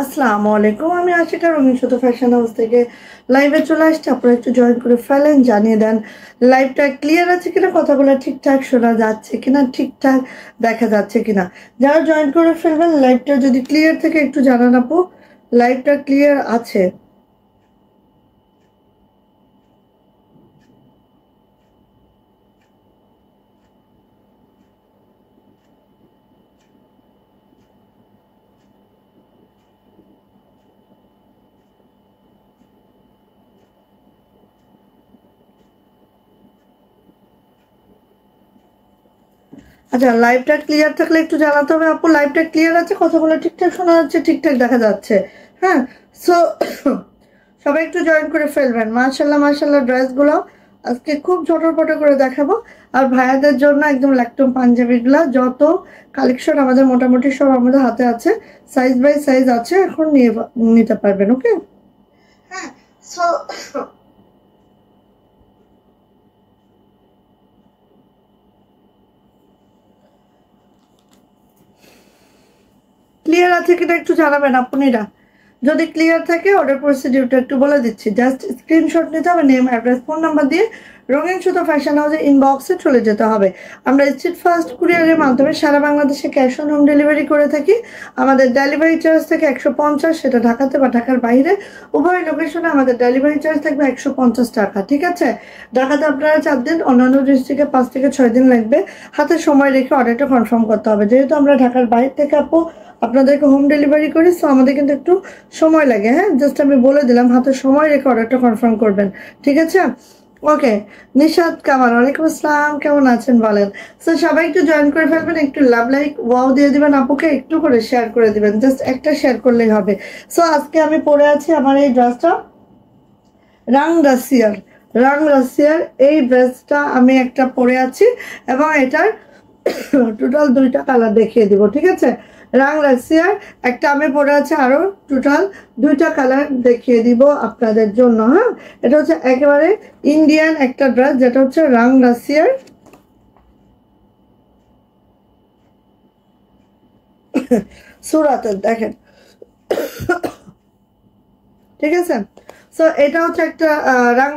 আসসালামু আলাইকুম, আমি আশিকা রঙিন সুতো ফ্যাশন হাউস থেকে লাইভে চলে আসছি। আপনারা একটু জয়েন করে ফেলেন, জানিয়ে দেন লাইভটা ক্লিয়ার আছে কিনা, কথাগুলো ঠিকঠাক শোনা যাচ্ছে কিনা, ঠিকঠাক দেখা যাচ্ছে কিনা। যারা জয়েন করে ফেলবেন, লাইভটা যদি ক্লিয়ার থেকে একটু জানান আপু লাইভটা ক্লিয়ার আছে। আচ্ছা, লাইভটা ক্লিয়ার থাকলে একটু জানাতে হবে আপু লাইভটা ক্লিয়ার আছে, কথাগুলো ঠিকঠাক শোনা যাচ্ছে, ঠিকঠাক দেখা যাচ্ছে। হ্যাঁ, সো সবাই একটু জয়েন করে ফেলবেন। মাশাল্লাহ মাশাল্লাহ, ড্রেসগুলো আজকে খুব ঝটপট করে দেখাবো। আর ভাইয়াদের জন্য একদম ল্যাকটম পাঞ্জাবিগুলা যত কালেকশন আমাদের মোটামুটি সব আমাদের হাতে আছে, সাইজ বাই সাইজ আছে, এখন নিতে পারবেন। ওকে, হ্যাঁ, সো ক্লিয়ার আছে কিনা একটু জানাবেন আপনারা। যদি ক্লিয়ার থাকে অর্ডার প্রসিডিউরটা একটু বলে দিচ্ছি। জাস্ট স্ক্রিনশট নিতে হবে, নেম, অ্যাড্রেস, ফোন নাম্বার দিয়ে রঙিন সুতো ফ্যাশন হাউসের ইনবক্সে চলে যেতে হবে। আমরা স্ট্রিট ফাস্ট কুরিয়ারের মাধ্যমে সারা বাংলাদেশে ক্যাশ অন হোম ডেলিভারি করে থাকি। আমাদের ডেলিভারি চার্জ থেকে 150, সেটা ঢাকাতে বা ঢাকার বাইরে উভয় লোকেশনে আমাদের ডেলিভারি চার্জ থাকবে 150 টাকা। ঠিক আছে, ঢাকাতে আপনারা 4 দিন, অন্যান্য ডিস্ট্রিক্টে 5 থেকে 6 দিন লাগবে। হাতে সময় রেখে অর্ডারটা কনফার্ম করতে হবে। যেহেতু আমরা ঢাকার বাইরে থেকে আপু আপনাদেরকে হোম ডেলিভারি করি, সো আমাদের কিন্তু একটু সময় লাগে। হ্যাঁ, জাস্ট আমি বলে দিলাম, হাতে সময় রেখে অর্ডারটা কনফার্ম করবেন। ঠিক আছে, ওকে। নিশাদ কামাল, ওয়ালাইকুম আসসালাম, কেমন আছেন বলেন। সো সবাই একটু জয়েন করে ফেলবেন, একটু লাভ লাইক ওয়াও দিয়ে দিবেন, আপুকে একটু করে শেয়ার করে দিবেন, জাস্ট একটা শেয়ার করলেই হবে। সো আজকে আমি পরে আছি আমার এই ড্রেসটা রাং রাশিয়ার এই ড্রেসটা আমি একটা পরে আছি, এবং এটার টোটাল 2টা কালার দেখিয়ে দিব। ঠিক আছে, রাং রাশিয়ার একটা আমি পরে আছি, আরো টোটাল 2টা কালার দেখিয়ে দিব আপনাদের জন্য। হ্যাঁ, এটা হচ্ছে একেবারে ইন্ডিয়ান একটা ড্রেস, যেটা হচ্ছে রাং রাশিয়ার। সুরাতের দেখেন, ঠিক আছে। সো এটা হচ্ছে একটা রাং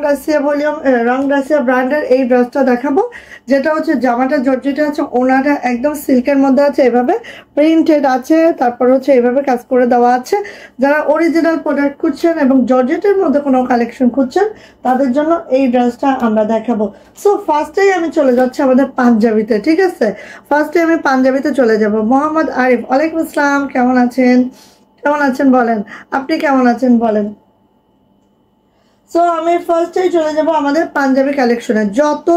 রাশিয়া ব্র্যান্ডের এই ড্রেসটা দেখাবো, যেটা হচ্ছে জামাটা জর্জেটে আছে, ওনাটা একদম সিল্কের মধ্যে আছে, এভাবে প্রিন্টেড আছে, তারপর হচ্ছে এভাবে কাজ করে দেওয়া আছে। যারা অরিজিনাল প্রোডাক্ট খুঁজছেন এবং জর্জেটের মধ্যে কোনো কালেকশন খুঁজছেন, তাদের জন্য এই ড্রেসটা আমরা দেখাবো। সো ফার্স্টেই আমি চলে যাচ্ছি আমাদের পাঞ্জাবিতে। ঠিক আছে, ফার্স্টে আমি পাঞ্জাবিতে চলে যাব। মোহাম্মদ আরিফ, ওয়ালাইকুম আসসালাম, কেমন আছেন? কেমন আছেন বলেন, আপনি কেমন আছেন বলেন। সো আমি ফার্স্টেই চলে যাব আমাদের পাঞ্জাবি কালেকশনে। যত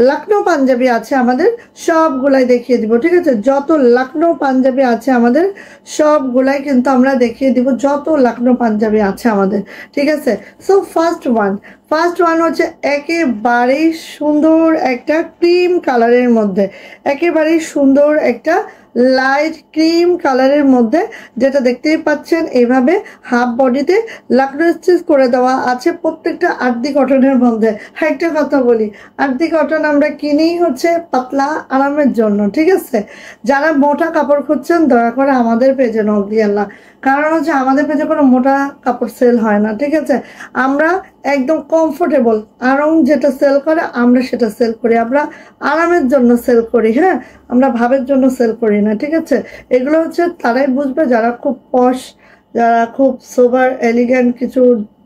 লখনৌ পাঞ্জাবি আছে আমাদের সবগুলাই দেখিয়ে দিব। ঠিক আছে, যত লখনৌ পাঞ্জাবি আছে আমাদের সবগুলাই কিন্তু আমরা দেখিয়ে দিব, যত লখনৌ পাঞ্জাবি আছে আমাদের। ঠিক আছে, সো ফার্স্ট ওয়ান হচ্ছে একেবারেই সুন্দর একটা ক্রিম কালারের মধ্যে, একেবারেই সুন্দর একটা লাইট ক্রিম কালারের মধ্যে, যেটা দেখতেই পাচ্ছেন এইভাবে হাফ বডিতে লাকড়ো স্টিচ করে দেওয়া আছে, প্রত্যেকটা আরতি কটনের মধ্যে। একটা কথা বলি, আরতি কটন আমরা কিনি হচ্ছে পাতলা আরামের জন্য। ঠিক আছে, যারা মোটা কাপড় খুঁজছেন দয়া করে আমাদের পেজে নক দিয়েন না, কারণ হচ্ছে আমাদের পেজে কোনো মোটা কাপড় সেল হয় না। ঠিক আছে, আমরা একদম কমফোর্টেবল আরাম যেটা সেল করে আমরা সেটা সেল করি, আমরা আরামের জন্য সেল করি। হ্যাঁ, আমরা ভাবের জন্য সেল করি না। ঠিক আছে, এগুলো হচ্ছে তারাই বুঝবে যারা খুব পশ, যারা খুব সোবার এলিগেন্ট কিছু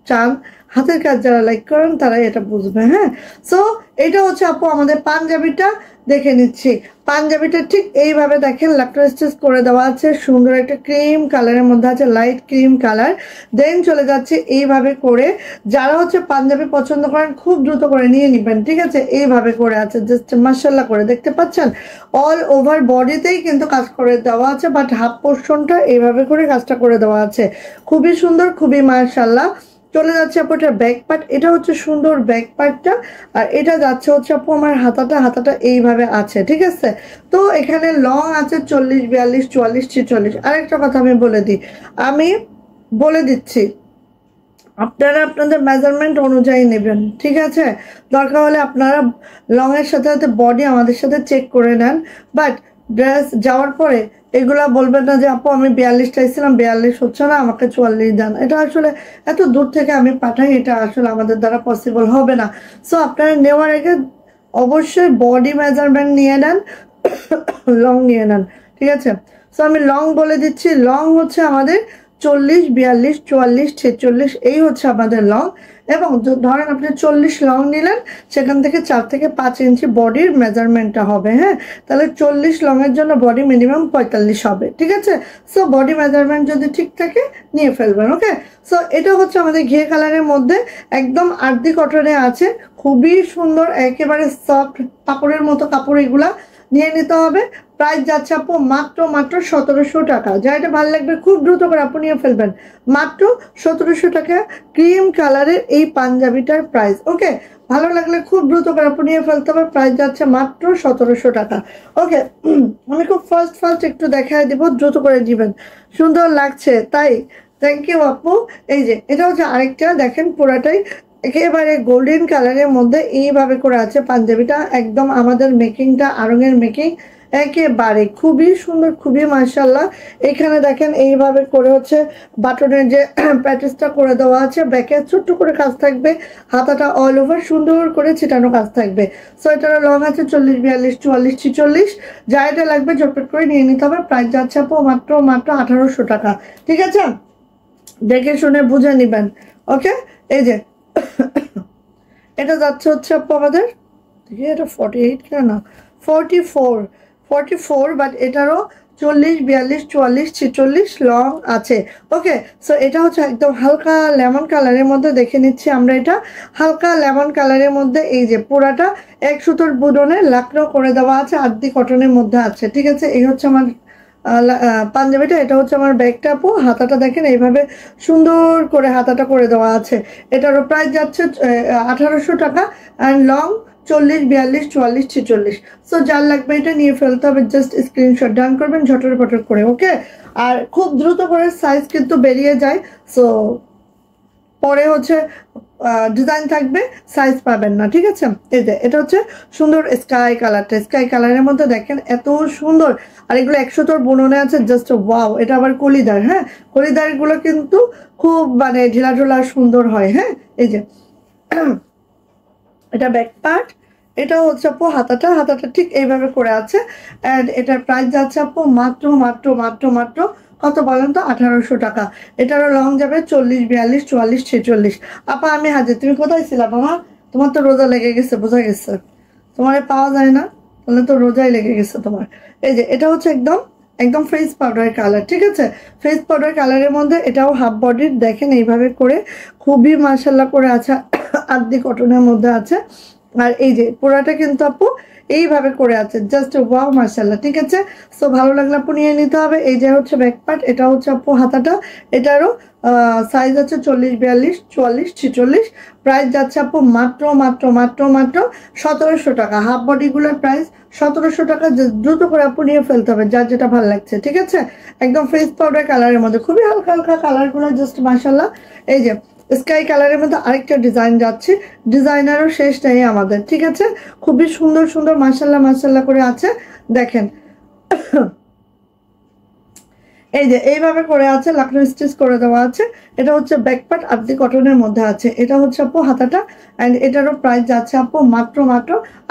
চান, হাতের কাজ যারা লাইক করেন তারাই এটা বুঝবে। হ্যাঁ, সো এটা হচ্ছে আপু আমাদের পাঞ্জাবিটা দেখে নিচ্ছি। পাঞ্জাবিটা ঠিক এইভাবে দেখেন, লাকড়া স্টিচ করে দেওয়া আছে, সুন্দর একটা ক্রিম কালারের মধ্যে আছে, লাইট ক্রিম কালার। দেন চলে যাচ্ছে এইভাবে করে, যারা হচ্ছে পাঞ্জাবি পছন্দ করেন খুব দ্রুত করে নিয়ে নেবেন। ঠিক আছে, এইভাবে করে আছে, জাস্ট মাশাআল্লাহ করে দেখতে পাচ্ছেন, অল ওভার বডিতেই কিন্তু কাজ করে দেওয়া আছে, বাট হাফ পোর্শনটা এইভাবে করে কাজটা করে দেওয়া আছে, খুবই সুন্দর, খুবই মাশাআল্লাহ। চলে যাচ্ছে আপু এটা ব্যাক পার্ট, এটা হচ্ছে সুন্দর ব্যাক পার্টটা। আর এটা যাচ্ছে হচ্ছে আপু আমার হাতাটা এইভাবে আছে। ঠিক আছে, তো এখানে লং আছে 40, 42, 44, 46। আরেকটা কথা আমি বলে দিচ্ছি, আপনারা আপনাদের মেজারমেন্ট অনুযায়ী নেবেন। ঠিক আছে, দরকার হলে আপনারা লং এর সাথে সাথে বডি আমাদের সাথে চেক করে নেন, বাট ড্রেস যাওয়ার পরে এগুলা বলবেন না যে আপু আমি 42 চাইছিলাম 42 হচ্ছে না, আমাকে 44 দেন। এটা আসলে এত দূর থেকে আমি পাঠাই, এটা আসলে আমাদের দ্বারা পসিবল হবে না। সো আপনারা নেওয়ার আগে অবশ্যই বডি মেজারমেন্ট নিয়ে নেন, লং নিয়ে নেন, ঠিক আছে? সো আমি লং বলে দিচ্ছি। লং হচ্ছে আমাদের 40, 42, 44, 46, এই হচ্ছে আমাদের লং। এবং ধরেন আপনি 40 লং নিলেন, সেখান থেকে 4 থেকে 5 ইঞ্চি বডির মেজারমেন্টটা হবে। হ্যাঁ, তাহলে 40 লং এর জন্য বডি মিনিমাম 45 হবে, ঠিক আছে? সো বডি মেজারমেন্ট যদি ঠিক থাকে নিয়ে ফেলবেন। ওকে, সো এটা হচ্ছে আমাদের ঘিয়ে কালারের মধ্যে একদম আরতি কটনে আছে, খুবই সুন্দর, একেবারে সফট কাপড়ের মতো কাপড়। এগুলা নিয়ে নিতে হবে। প্রাইস যাচ্ছে আপু মাত্র 1700 টাকা। যা এটা ভালো লাগবে খুব দ্রুত করে আপু নিয়ে ফেলবেন, মাত্র 1700 টাকা ক্রিম কালারের এই পাঞ্জাবিটার প্রাইস। ওকে, ভালো লাগলে খুব দ্রুত করে আপু নিয়ে ফেলতে হবে। প্রাইস যাচ্ছে মাত্র 1700 টাকা। ওকে, আমি খুব ফার্স্ট একটু দেখায় দিব, দ্রুত করে দিবেন। সুন্দর লাগছে তাই, থ্যাংক ইউ আপু। এই যে এটা হচ্ছে আরেকটা, দেখেন পুরাটাই একেবারে গোল্ডেন কালারের মধ্যে এইভাবে করে আছে পাঞ্জাবিটা। একদম আমাদের মেকিংটা আড়ংয়ের মেকিং, একেবারে খুবই সুন্দর, খুবই মাশাআল্লাহ। এখানে দেখেন এইভাবে করে হচ্ছে বাটনের যে প্যাটেসটা করে দেওয়া আছে, ব্যাকে ছোট্ট করে কাজ থাকবে, হাতাটা অল ওভার সুন্দর করে ছিটানো কাজ থাকবে। সো এটার লং আছে 40, 42, 44, 46, যা এটা লাগবে ঝটপট করে নিয়ে নিতে হবে। প্রাইস যাচ্ছে আপু মাত্র 1800 টাকা, ঠিক আছে? দেখে শুনে বুঝে নিবেন। ওকে, এই যে এটা যাচ্ছে হচ্ছে আপু আমাদের, দেখি এটা 48 কেন, 44, বাট এটারও 40, 42, 44, 46 লং আছে। ওকে, সো এটা হচ্ছে একদম হালকা লেমন কালারের মধ্যে, দেখে নিচ্ছি আমরা। এটা হালকা লেমন কালারের মধ্যে, এই যে পুরাটা 1 সুতোর বুডনে লাকড়ো করে দেওয়া আছে, আরতি কটনের মধ্যে আছে, ঠিক আছে? এই হচ্ছে আমার পাঞ্জাবিটা। এটা হচ্ছে আমার ব্যাগটা আপু। হাতাটা দেখেন এইভাবে সুন্দর করে হাতাটা করে দেওয়া আছে। এটারও প্রাইস যাচ্ছে 1800 টাকা। And long 40, 42, 44, 46। সো যার লাগবে এটা নিয়ে ফেলতে হবে, জাস্ট স্ক্রিনশট ডান করবেন ঝটর পটর করে। ওকে, আর খুব দ্রুত করে সাইজ কিন্তু বেরিয়ে যায়। সো পরে হচ্ছে ডিজাইন থাকবে, সাইজ পাবেন না, ঠিক আছে? এই যে এটা হচ্ছে সুন্দর স্কাই কালারটা, স্কাই কালারের মধ্যে দেখেন এত সুন্দর। আর এগুলো 100 তোর বুননে আছে, জাস্ট ওয়াও। এটা আবার কলিদার, হ্যাঁ, কলিদার গুলো কিন্তু খুব মানে ঢিলা ঢোলা সুন্দর হয়। হ্যাঁ, এই যে এটা ব্যাক পার্ট, এটা হচ্ছে আপু হাতাটা ঠিক এইভাবে করে আছে। অ্যান্ড এটার প্রাইস যাচ্ছে আপু মাত্র কত বলেন তো? 1800 টাকা। এটারও লং যাবে 40, 42, 44, 46। আপা আমি হাজির, তুমি কোথায় ছিলাম আমার? তোমার তো রোজা লেগে গেছে, বোঝা গেছে। তোমার পাওয়া যায় না, তাহলে তো রোজাই লেগে গেছে তোমার। এই যে এটা হচ্ছে একদম ফেস পাউডার কালার, ঠিক আছে? ফেস পাউডার কালারের মধ্যে এটাও হাফ বডির, দেখেন এইভাবে করে খুবই মাশাআল্লাহ করে আছে, আরতি কটনের মধ্যে আছে। আর এই যে পুরাটা কিন্তু আপু এইভাবে করে আছে, জাস্ট ওয়াও মাশাআল্লাহ, ঠিক আছে? সো ভালো লাগলে আপু নিয়ে নিতে হবে। এই যে হচ্ছে ব্যাক পার্ট, এটা হচ্ছে আপু হাতাটা। এটারও সাইজ আছে 40, 42, 44, 46। প্রাইস যাচ্ছে আপু মাত্র 1700 টাকা। হাফ বডিগুলোর প্রাইস 1700 টাকা। দ্রুত করে আপু নিয়ে ফেলতে হবে, যার যেটা ভালো লাগছে, ঠিক আছে? একদম ফেস পাউডার কালারের মধ্যে খুবই হালকা হালকা কালারগুলো, জাস্ট মাশাআল্লাহ। এই যে স্কাই কালারের মধ্যে আরেকটা ডিজাইন যাচ্ছে, ডিজাইনারও শেষ নেই আমাদের, ঠিক আছে? খুবই সুন্দর মাশাআল্লাহ করে আছে, দেখেন। এই যে এইভাবে করে আছে, লাকড়ো স্টিচ করে দেওয়া আছে। এটা হচ্ছে ব্যাক পার্ট, আরতি কটনের মধ্যে আছে। এটা হচ্ছে আপু হাতাটা। অ্যান্ড এটারও প্রাইস যাচ্ছে আপু মাত্র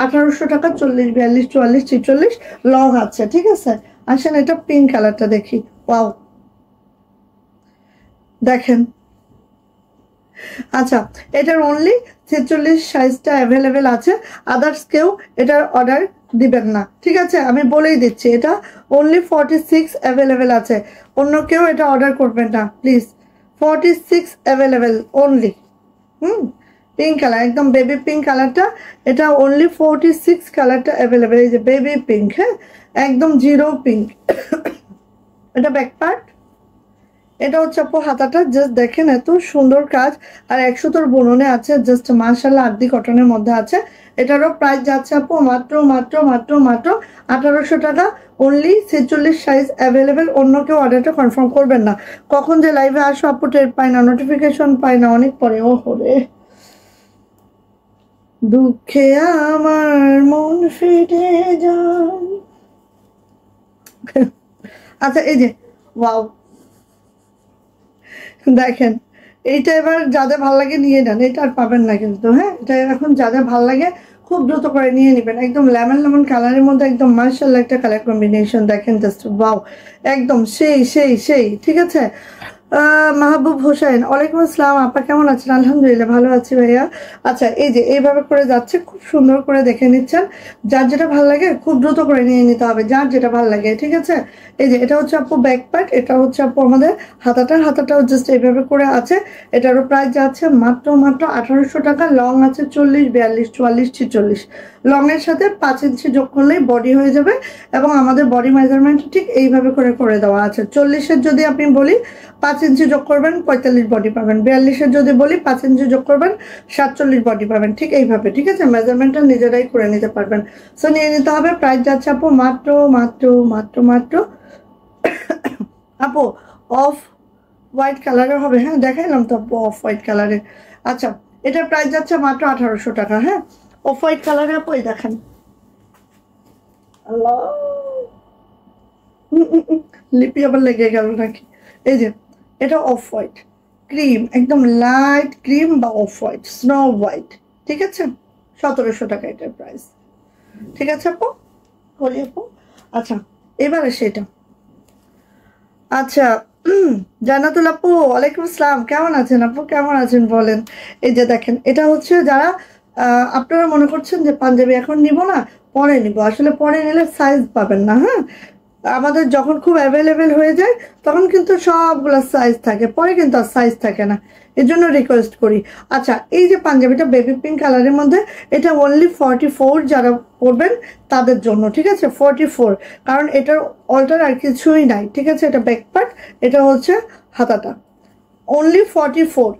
1800 টাকা। 40, 42, 44, 46 লং আছে, ঠিক আছে? আসেন এটা পিঙ্ক কালারটা দেখি। ওয়াও, দেখেন। আচ্ছা, এটার অনলি 46 সাইজটা অ্যাভেলেবেল আছে। আদার্স কেউ এটার অর্ডার দিবেন না, ঠিক আছে? আমি বলেই দিচ্ছি, এটা অনলি 46 অ্যাভেলেবেল আছে। অন্য কেউ এটা অর্ডার করবেন না please. 46 available only. Pink colour, একদম বেবি পিঙ্ক কালারটা। এটা অনলি 46 কালারটা অ্যাভেলেবেল। এই যে বেবি পিঙ্ক, হ্যাঁ, একদম জিরো পিঙ্ক। এটা ব্যাক পার্ট, এটা হচ্ছে আপু হাতাটা, জাস্ট দেখেন এত সুন্দর কাজ। আর 100 তোর বুননে আছে, জাস্ট মাশাআল্লাহ আরতি কটনের মধ্যে আছে। এটারও প্রাইস যাচ্ছে আপু মাত্র 1800 টাকা। Only 46 size available. অন্য কেউ অর্ডারটা কনফার্ম করবেন না। কখন যে লাইভে আসো আপু টের পাই না, নোটিফিকেশন পাই না, অনেক পরে। ও হরে, দুঃখে আমার মন ফেটে যায়। আচ্ছা এই যে ওয়াও, দেখেন এইটা এবার যাদের ভালো লাগে নিয়ে নেন, এটা আর পাবেন না কিন্তু। হ্যাঁ, এটা এখন যাদের ভালো লাগে খুব দ্রুত করে নিয়ে নেবেন। একদম লেমন লেমন কালারের মধ্যে একদম মার্শাল্লাহ একটা কালার কম্বিনেশন, দেখেন জাস্ট ওয়াও, একদম সেই সেই সেই। ঠিক আছে, মাহবুব হোসেন, ওয়ালাইকুম আসসালাম আপা, কেমন আছেন? আলহামদুলিল্লাহ ভালো আছি ভাইয়া। আচ্ছা এই যে এইভাবে করে যাচ্ছে, খুব সুন্দর করে দেখে নিচ্ছেন। যার যেটা ভালো লাগে খুব দ্রুত করে নিয়ে নিতে হবে, যার যেটা ভালো লাগে। ঠিক আছে, এই যে এটা হচ্ছে আপু ব্যাক পার্ট, এটা হচ্ছে আপু আমাদের হাতাটাও জাস্ট এইভাবে করে আছে। এটারও প্রাইস যাচ্ছে মাত্র 1800 টাকা। লং আছে 40, 42, 44, 46। লং এর সাথে 5 ইঞ্চি যোগ করলেই বডি হয়ে যাবে, এবং আমাদের বডি মেজারমেন্ট ঠিক এইভাবে করে করে দেওয়া আছে। 40-এর যদি আপনি বলি 5 ইঞ্চি যোগ করবেন 45 বডি পাবেন, 42-এর যদি বলি 5 ইঞ্চি যোগ করবেন 47 বডি পাবেন, ঠিক এইভাবে। ঠিক আছে, মেজারমেন্টটা নিজেরাই করে নিতে পারবেন। সো নিয়ে নিতে হবে। প্রাইস যাচ্ছে আপু মাত্র মাত্র মাত্র মাত্র আপু অফ হোয়াইট কালারের হবে। হ্যাঁ দেখাইলাম তো আপু অফ হোয়াইট কালারের। আচ্ছা এটার প্রাইস যাচ্ছে মাত্র 1800 টাকা। হ্যাঁ, অফ হোয়াইট কালারের আপু, এই দেখেন। আল্লাহ, লিপি আবার লেগে গেল নাকি? এই যে এটা অফ হোয়াইট ক্রিম, একদম লাইট ক্রিম বা অফ হোয়াইট, স্নো হোয়াইট। ঠিক আছে, 1700 টাকা এটার প্রাইস। ঠিক আছে আপু, বলি আপু। আচ্ছা এবারে সেটা। আচ্ছা জান্নাতুল আপু, ওয়ালাইকুম আসসালাম, কেমন আছেন আপু? কেমন আছেন বলেন। এই যে দেখেন, এটা হচ্ছে যারা আপনারা মনে করছেন যে পাঞ্জাবি এখন নিব না, পরে নিব, আসলে পরে নিলে সাইজ পাবেন না। হ্যাঁ, আমাদের যখন খুব অ্যাভেলেবেল হয়ে যায় তখন কিন্তু সবগুলো সাইজ থাকে, পরে কিন্তু আর সাইজ থাকে না, এর জন্য রিকোয়েস্ট করি। আচ্ছা এই যে পাঞ্জাবিটা বেবি পিঙ্ক কালারের মধ্যে, এটা অনলি 44 যারা পরবেন তাদের জন্য। ঠিক আছে, 44, কারণ এটার অল্টার আর কিছুই নাই। ঠিক আছে, এটা ব্যাক পার্ট, এটা হচ্ছে হাতাটা, অনলি 44।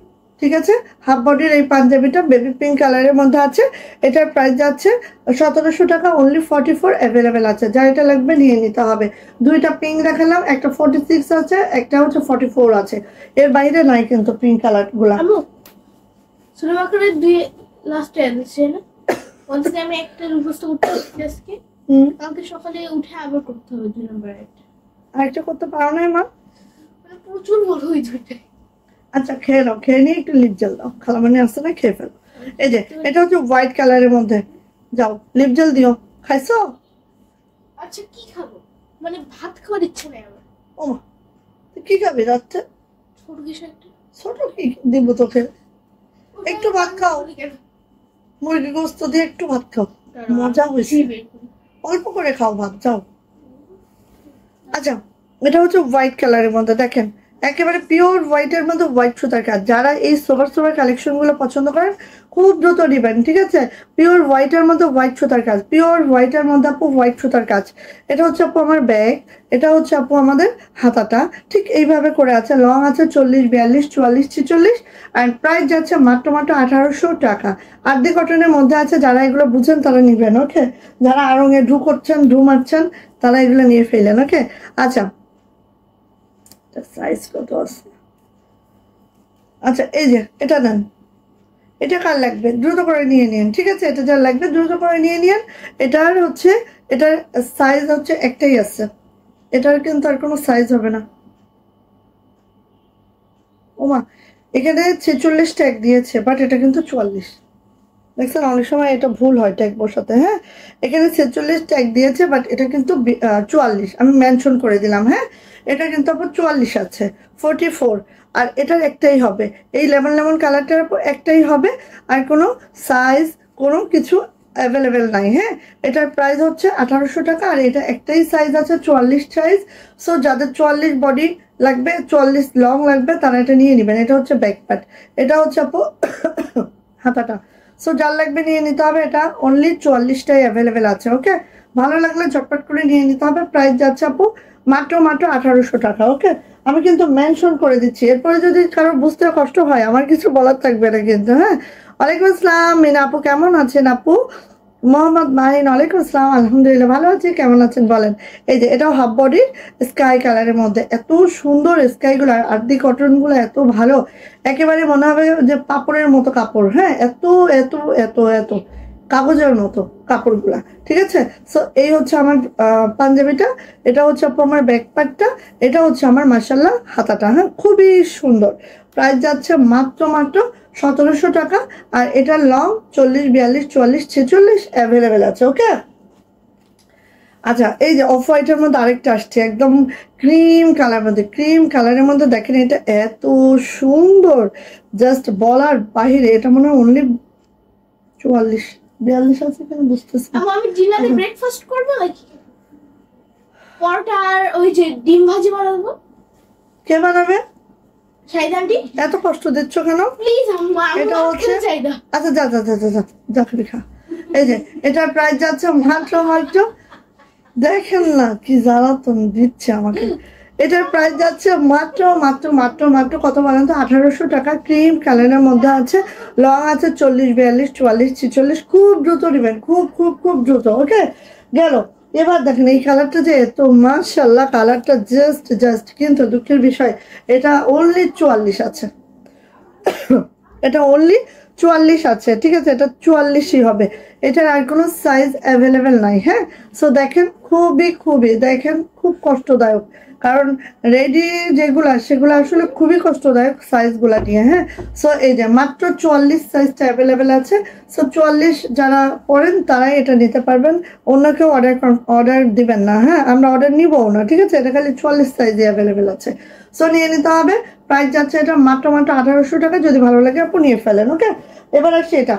ঠিক আছে, হাফ বডির এই পাঞ্জাবিটা বেবি পিঙ্ক কালারের মধ্যে আছে। এটার প্রাইস যাচ্ছে 1700 টাকা, অনলি 44 অ্যাভেলেবেল আছে। যার এটা লাগবে নিয়ে নিতে হবে। দুইটা পিঙ্ক দেখালাম, একটা 46 আছে, একটা হচ্ছে 44 আছে, এর বাইরে নাই কিন্তু পিঙ্ক কালার গুলা। দুই লাস্টে আছে না, বলছি আমি একটা মুখস্থ করতে হচ্ছে আজকে, কালকে সকালে উঠে আবার করতে হবে 2 নম্বর একটা। আরেকটা করতে পারো না মা? মানে প্রচুর বড় হয়ে দুইটা। আচ্ছা খেয়ে নাও, খেয়ে নিয়ে একটু লিপ জেল দাও, খালামানি আসছে না, খেয়ে ফেলো। এই যে এটা হচ্ছে হোয়াইট কালারের মধ্যে, যাও লিপ জেল দিও। খাইছো? আচ্ছা কি খাবো, মানে ভাত খাওয়ার ইচ্ছে নেই আমার। ও মা, কি খাবি রাত্রে? ছোট কিছু একটা। ছোট কি দিব তোকে? একটু ভাত খাও, মুরগি গোস্ত দিয়ে একটু ভাত খাও, মজা হয়েছে। অল্প করে খাও ভাত, যাও। আচ্ছা এটা হচ্ছে হোয়াইট কালারের মধ্যে, দেখেন একেবারে পিওর হোয়াইটের মধ্যে হোয়াইট সুতার কাজ। যারা এই সোবার কালেকশন গুলো পছন্দ করেন খুব দ্রুত নিবেন। ঠিক আছে, পিওর হোয়াইটের মধ্যে হোয়াইট সুতার কাজ, পিওর হোয়াইটের মধ্যে আপু হোয়াইট সুতার কাজ। এটা হচ্ছে আপু আমার ব্যাগ, এটা হচ্ছে আপু আমাদের হাতাটা, ঠিক এইভাবে করে আছে। লং আছে 40, 42, 44, 46, অ্যান্ড প্রাইস যাচ্ছে মাত্র 1800 টাকা। আর্ধি কটনের মধ্যে আছে, যারা এগুলো বুঝেন তারা নিবেন। ওকে, যারা আড়ঙে ঢু করছেন, ঢু মারছেন, তারা এগুলো নিয়ে ফেলেন। ওকে, আচ্ছা সাইজ কত আছে? আচ্ছা এই যে এটা নেন, এটা কার লাগবে দ্রুত করে নিয়ে নিন। ঠিক আছে, এটা যার লাগবে দ্রুত করে নিয়ে নিন। এটার হচ্ছে, এটার সাইজ হচ্ছে একটাই আছে, এটার কিন্তু আর কোনো সাইজ হবে না। ওমা, এখানে 46 ট্যাগ দিয়েছে, বাট এটা কিন্তু 44। দেখছেন, অনেক সময় এটা ভুল হয় ট্যাগ বসাতে। হ্যাঁ, এখানে 46 ট্যাগ দিয়েছে, বাট এটা কিন্তু 44, আমি মেনশন করে দিলাম। হ্যাঁ, এটা কিন্তু আবার 44 আছে, 44। আর এটার একটাই হবে, এই লেমন লেমন কালারটার উপর একটাই হবে, আর কোনো সাইজ কোনো কিছু অ্যাভেলেবেল নাই। হ্যাঁ, এটার প্রাইস হচ্ছে 1800 টাকা, আর এটা একটাই সাইজ আছে 44 সাইজ। সো যাদের 44 বডি লাগবে, 44 লং লাগবে, তারা এটা নিয়ে নেবেন। এটা হচ্ছে ব্যাক পার্ট, এটা হচ্ছে আপু হাতাটা। সো যার লাগবে নিয়ে নিতে হবে, এটা অনলি 44টাই অ্যাভেলেবেল আছে। ওকে, ভালো লাগলে ঝটপট করে নিয়ে নিতে হবে। প্রাইস যাচ্ছে আপু মাত্র 1800 টাকা। ওকে, আমি কিন্তু মেনশন করে দিচ্ছি, এরপরে যদি কারো বুঝতে কষ্ট হয় আমার কিছু বলার থাকবে না কিন্তু। হ্যাঁ, ওয়ালাইকুম আসসালাম মিনা আপু, কেমন আছেন আপু? মোহাম্মদ মাহিন, ওয়ালাইকুম আসসালাম, আলহামদুলিল্লাহ ভালো আছি, কেমন আছেন বলেন। এই যে এটাও হাফ বডির স্কাই কালারের মধ্যে, এত সুন্দর স্কাইগুলো, আর্ধি কটনগুলো এত ভালো, একেবারে মনে হবে যে পাপড়ের মতো কাপড়। হ্যাঁ, এত এত এত এত কাগজের মতো কাপড়গুলা, ঠিক আছে। সো এই হচ্ছে আমার পাঞ্জাবিটা, এটা হচ্ছে আপু আমার ব্যাক পার্টটা, এটা হচ্ছে আমার মাশাআল্লাহ হাতাটা। হ্যাঁ, খুবই সুন্দর। প্রাইস যাচ্ছে মাত্র মাত্র 1700 টাকা। আর এটা লং 40, 42, 44, 46 অ্যাভেলেবেল আছে। ওকে, আচ্ছা এই যে অফ হোয়াইটের মধ্যে আরেকটা আসছে, একদম ক্রিম কালার মধ্যে, ক্রিম কালারের মধ্যে দেখেন এটা এত সুন্দর, জাস্ট বলার বাহিরে। এটা মনে হয় অনলি 44, 42 আছে কেন বুঝতেছি। আমি ডিনারে ব্রেকফাস্ট করব নাকি পরোটা আর ওই যে ডিম ভাজি বানাবো। কে বানাবে? শাহিদান্টি। এত কষ্ট দিচ্ছ কেন প্লিজ আম্মা, এটা হচ্ছে চাইদা। আচ্ছা যা যা যা যা যা যা খাবি খা। এই যে এটার প্রাইস যাচ্ছে মাত্র মাত্র, দেখেন না কি জ্বালাতন দিচ্ছে আমাকে। এটার প্রাইস যাচ্ছে মাত্র মাত্র মাত্র মাত্র কত বলেন তো? 1800 টাকা। ক্রিম কালারের মধ্যে আছে, লং আছে 40, 42, 44, 46। খুব দ্রুত নেবেন, খুব খুব খুব দ্রুত। ওকে, গেল। এবার দেখেন এই কালারটা যে এত মাশাআল্লাহ, কালারটা জাস্ট জাস্ট। কিন্তু দুঃখের বিষয় এটা অনলি 44 আছে, এটা অনলি 44 আছে, ঠিক আছে। এটা 44ই হবে, এটার আর কোনো সাইজ অ্যাভেলেবেল নাই। হ্যাঁ, সো দেখেন খুবই খুবই দেখেন খুব কষ্টদায়ক, কারণ রেডি যেগুলা সেগুলো আসলে খুবই কষ্টদায়ক সাইজগুলা নিয়ে। হ্যাঁ, সো এই যে মাত্র 44 সাইজটা অ্যাভেলেবেল আছে। সো 44 যারা পড়েন তারাই এটা নিতে পারবেন, অন্য কেউ অর্ডার দিবেন না। হ্যাঁ, আমরা অর্ডার নিবও না, ঠিক আছে। এটা খালি 44 সাইজে অ্যাভেলেবেল আছে, সো নিয়ে নিতে হবে। প্রাইস যাচ্ছে এটা মাত্র মাত্র 1800 টাকা। যদি ভালো লাগে আপনি নিয়ে ফেলেন। ওকে, এবার আসছি এটা,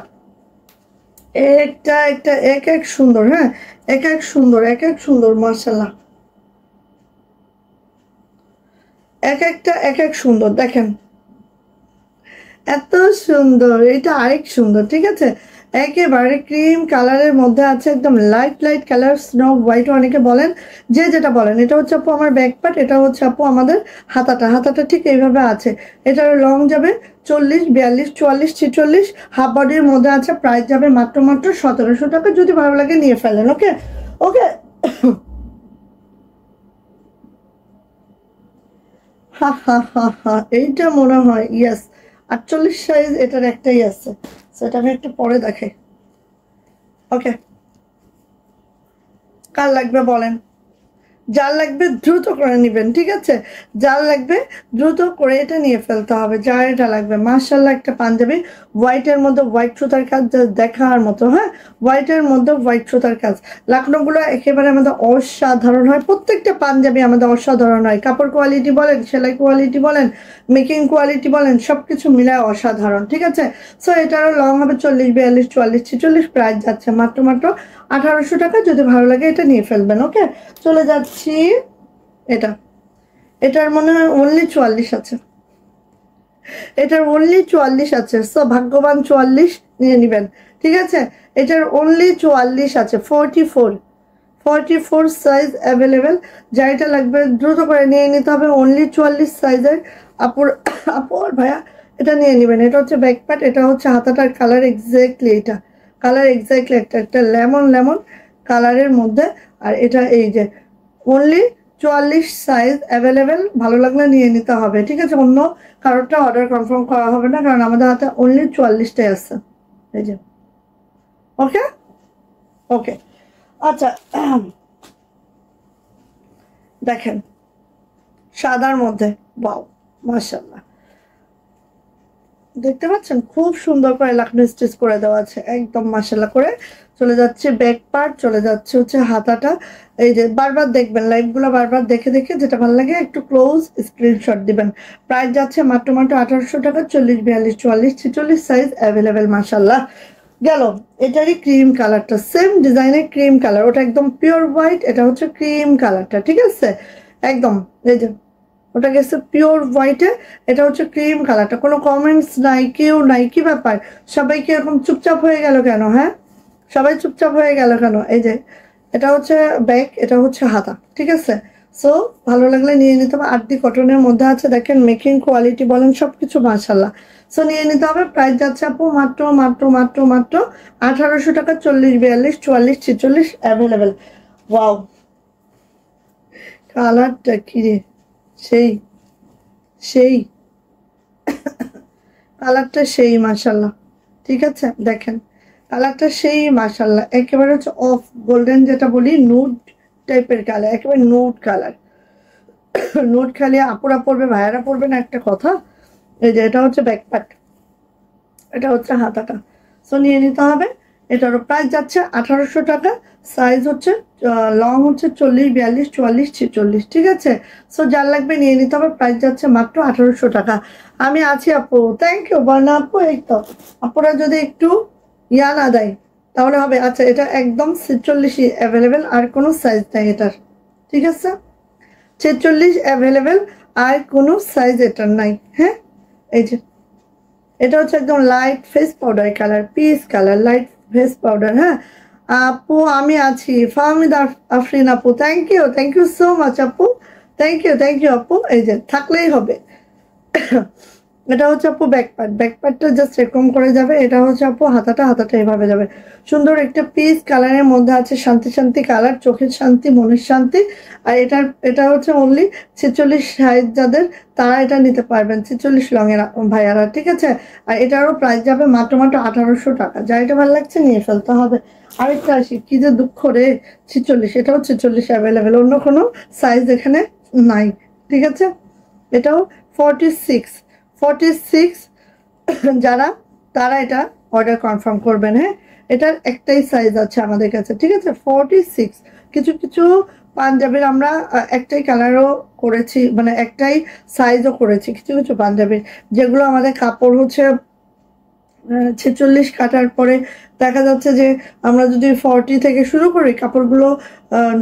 একটা একটা এক এক সুন্দর। হ্যাঁ, এক এক সুন্দর, এক এক সুন্দর মাশাআল্লাহ, এক একটা এক এক সুন্দর। দেখেন এত সুন্দর, এটা আরেক সুন্দর, ঠিক আছে। একেবারে ক্রিম কালারের মধ্যে আছে, একদম light light colour, snow white অনেকে বলেন, যে যেটা বলেন। এটা হচ্ছে আপু আমার ব্যাক পার্ট, এটা হচ্ছে আপু আমাদের হাতাটা। হাতাটা ঠিক এইভাবে আছে। এটার লং যাবে 40, 42, 44, 46, হাফ বডির মধ্যে আছে। প্রাইস যাবে মাত্র মাত্র 1700 টাকা। যদি ভালো লাগে নিয়ে ফেলেন। ওকে ওকে হা হা হা হা, এইটা মনে হয় ইয়েস 48 সাইজ, এটার একটাই আছে, সেটা আমি একটু পরে দেখাই। ওকে, কার লাগবে বলেন? যার লাগবে দ্রুত করে নেবেন, ঠিক আছে। যার লাগবে দ্রুত করে এটা নিয়ে ফেলতে হবে, যার এটা লাগবে। মাশাআল্লাহ একটা পাঞ্জাবি, হোয়াইটের মধ্যে হোয়াইট সুতার কাজ, দেখার মতো। হ্যাঁ, হোয়াইটের মধ্যে হোয়াইট সুতার কাজ। লাকনোগুলো একেবারে আমাদের অসাধারণ হয়, প্রত্যেকটা পাঞ্জাবি আমাদের অসাধারণ হয়। কাপড় কোয়ালিটি বলেন, সেলাই কোয়ালিটি বলেন, মেকিং কোয়ালিটি বলেন, সবকিছু মিলায় অসাধারণ, ঠিক আছে। সো এটারও লং হবে 40, 42, 44, 46। প্রাইস যাচ্ছে মাত্র মাত্র 1800 টাকা। যদি ভালো লাগে এটা নিয়ে ফেলবেন। ওকে, চলে যাচ্ছি এটা, এটার মনে হয় অনলি 44 আছে, এটার অনলি 44 আছে। সো ভাগ্যবান 44 নিয়ে নেবেন, ঠিক আছে। এটার অনলি 44 আছে, 44 সাইজ অ্যাভেলেবেল। যা এটা লাগবে দ্রুত করে নিয়ে নিতে হবে, অনলি 44 সাইজের। আপুর আপুর ভাইয়া এটা নিয়ে নেবেন। এটা হচ্ছে ব্যাক পার্ট, এটা হচ্ছে হাতাটার কালার এক্স্যাক্টলি, এটা কালার এক্স্যাক্টলি একটা একটা লেমন লেমন কালারের মধ্যে। আর এটা এই যে অনলি 44 সাইজ অ্যাভেলেবেল। ভালো লাগলে নিয়ে নিতে হবে, ঠিক আছে। অন্য কারোরটা অর্ডার কনফার্ম করা হবে না, কারণ আমাদের হাতে অনলি 44টাই আছে। এই যে ওকে ওকে, আচ্ছা দেখেন সাদার মধ্যে, বাও মাশাআল্লাহ, দেখতে পাচ্ছেন খুব সুন্দর করে লাকনো স্টিচ করে দেওয়া আছে, একদম মাশাআল্লাহ করে। চলে যাচ্ছে ব্যাক পার্ট, চলে যাচ্ছে হচ্ছে হাতাটা। এই যে বারবার দেখবেন লাইভগুলো, বারবার দেখে দেখে যেটা ভালো লাগে একটু ক্লোজ স্ক্রিনশট দিবেন। প্রাইস যাচ্ছে মাত্র মাত্র 1800 টাকা। 40, 42, 44, 46 সাইজ অ্যাভেলেবেল মাশাআল্লাহ। গেল এটারই ক্রিম কালারটা, সেম ডিজাইনের ক্রিম কালার, ওটা একদম পিওর হোয়াইট, এটা হচ্ছে ক্রিম কালারটা, ঠিক আছে। একদম এই যে ওটা গেছে পিওর হোয়াইটে, এটা হচ্ছে ক্রিম কালারটা। কোনো কমেন্টস নাই, কেউ নাই, কি ব্যাপার? সবাইকে এরকম চুপচাপ হয়ে গেল কেন? হ্যাঁ, সবাই চুপচাপ হয়ে গেল কেন? এই যে এটা হচ্ছে ব্যাক, এটা হচ্ছে হাতা, ঠিক আছে। সো ভালো লাগলে নিয়ে নিতে হবে। আরতি কটনের মধ্যে আছে, দেখেন মেকিং কোয়ালিটি বলেন সবকিছু মাশাআল্লাহ। সো নিয়ে নিতে হবে। প্রাইস যাচ্ছে আপু মাত্র মাত্র মাত্র মাত্র 1800 টাকা। 40, 42, 44, 46 অ্যাভেলেবেল। ওয়াও, কালারটা কি রে, সেই সেই কালারটা সেই মাশাআল্লাহ, ঠিক আছে। দেখেন কালারটা সেই মাশাআল্লাহ একেবারে হচ্ছে অফ গোল্ডেন, যেটা বলি নুড টাইপের কালার, একেবারে নুড কালার। নুড খালি আপুরা পরবে ভাইয়ারা পরবে না একটা কথা। এই যে এটা হচ্ছে ব্যাক পার্ট, এটা হচ্ছে হাতাটা। সো নিয়ে নিতে হবে। এটারও প্রাইস যাচ্ছে 1800 টাকা। সাইজ হচ্ছে লং হচ্ছে 40, 42, 44, 46, ঠিক আছে। সো যার লাগবে নিয়ে নিতে হবে। প্রাইস যাচ্ছে মাত্র 1800 টাকা। আমি আছি আপু, থ্যাংক ইউ বর্ণা আপু। এই তো আপুরা যদি একটু ইয়া না দেয় তাহলে হবে। আচ্ছা এটা একদম 46 অ্যাভেলেবেল, আর কোনো সাইজ নাই এটার, ঠিক আছে। 46 অ্যাভেলেবেল, আর কোনো সাইজ এটার নাই। হ্যাঁ এই যে এটা হচ্ছে একদম light face powder colour, piece colour, light face powder. হ্যাঁ আপু আমি আছি, ফাহমিদ আফরিন আপু, থ্যাংক ইউ সো মাচ আপু, থ্যাংক ইউ আপু। এই যে থাকলেই হবে। এটা হচ্ছে আপু ব্যাক পার্ট, ব্যাক পার্টটা জাস্ট এরকম করে যাবে। এটা হচ্ছে আপু হাতাটা এভাবে যাবে। সুন্দর একটা পিস কালারের মধ্যে আছে, শান্তি শান্তি কালার, চোখের শান্তি মনের শান্তি। আর এটা হচ্ছে অনলি 46 সাইজ যাদের, তারা এটা নিতে পারবেন, 46 লং এর ভাইয়ারা, ঠিক আছে। আর এটারও প্রাইস যাবে মাত্র 1800 টাকা। যা এটা ভালো লাগছে নিয়ে ফেলতে হবে। আরেকটা আসি, কি যে দুঃখ রে, 46, এটাও 46 অ্যাভেলেবেল, অন্য কোনো সাইজ এখানে নাই, ঠিক আছে। এটাও 46 যারা, তারা এটা অর্ডার কনফার্ম করবেন। হ্যাঁ এটার একটাই সাইজ আছে আমাদের কাছে, ঠিক আছে, 46। কিছু কিছু পাঞ্জাবির আমরা একটাই কালারও করেছি, মানে একটাই সাইজও করেছি কিছু কিছু পাঞ্জাবির, যেগুলো আমাদের কাপড় হচ্ছে 46 কাটার পরে দেখা যাচ্ছে যে আমরা যদি 40 থেকে শুরু করি কাপড়গুলো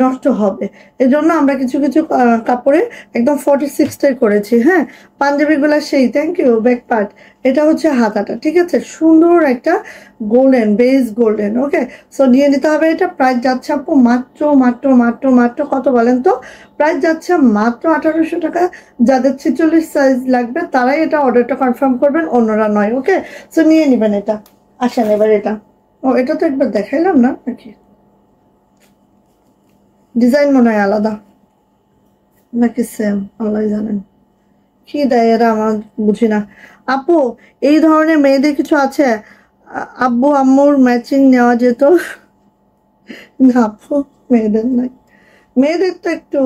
নষ্ট হবে। এজন্য আমরা কিছু কিছু কাপড়ে একদম 46টাই করেছি। হ্যাঁ পাঞ্জাবিগুলো সেই, থ্যাংক ইউ। ব্যাক পার্ট, এটা হচ্ছে হাতাটা, ঠিক আছে, সুন্দর একটা golden base golden. Okay so নিয়ে নিতে হবে। এটা প্রাইস যাচ্ছে আপু মাত্র মাত্র মাত্র মাত্র কত বলেন তো? প্রাইস যাচ্ছে মাত্র 1800 টাকা। যাদের 46 সাইজ লাগবে তারাই এটা অর্ডারটা কনফার্ম করবেন, অন্যরা নয়। ওকে সো নিয়ে নেবেন এটা। আসেন এবার এটা, ও এটা তো একবার দেখাইলাম না নাকি? ডিজাইন মনে হয় আলাদা নাকি সেম, আল্লাহ জানেন। কি দেয় এরা আমার বুঝি না। আপু এই ধরনের মেয়েদের কিছু আছে? আব্বু আম্মুর ম্যাচিং নেওয়া যেত না আপু? মেয়েদের নাই, মেয়েদের তো একটু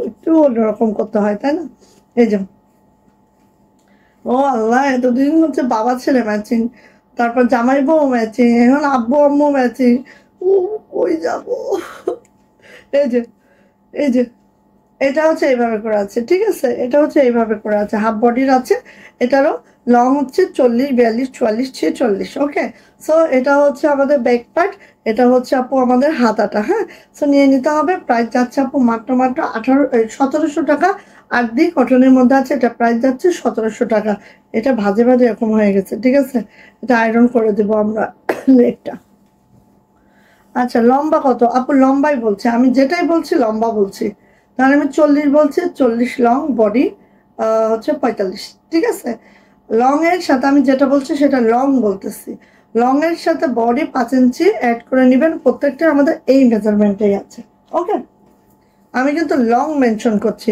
একটু অন্যরকম করতে হয় তাই না? এই যে ও আল্লাহ, এতদিন হচ্ছে বাবা ছেলে ম্যাচিং, তারপর জামাই বউ ম্যাচিং, এখন আব্বু আম্মু ম্যাচিং। ওই যাব। এই যে এই যে এটা হচ্ছে এইভাবে করে আছে, ঠিক আছে, এটা হচ্ছে এইভাবে করে আছে, হাফ বডির আছে। এটারও লং হচ্ছে 40, 42, 44, 46। ওকে সো এটা হচ্ছে আমাদের ব্যাক পার্ট, এটা হচ্ছে আপু আমাদের হাতাটা। হ্যাঁ সো নিয়ে নিতে হবে। প্রাইস যাচ্ছে আপু মাত্র 1700 টাকা। আর দি কটনের মধ্যে আছে, এটা প্রাইস যাচ্ছে 1700 টাকা। এটা ভাজে ভাজে এরকম হয়ে গেছে, ঠিক আছে, এটা আয়রন করে দেবো আমরা লেগটা। আচ্ছা লম্বা কত আপু? লম্বাই বলছে, আমি যেটাই বলছি লম্বা বলছি, তাহলে আমি 40 বলছি। 40 লং, বডি হচ্ছে 45, ঠিক আছে। লং এর সাথে আমি যেটা বলছি সেটা লং বলতেছি। লং এর সাথে বডি 5 ইঞ্চি অ্যাড করে নেবেন। প্রত্যেকটা আমাদের এই মেজারমেন্টেই আছে। ওকে আমি কিন্তু লং মেনশন করছি,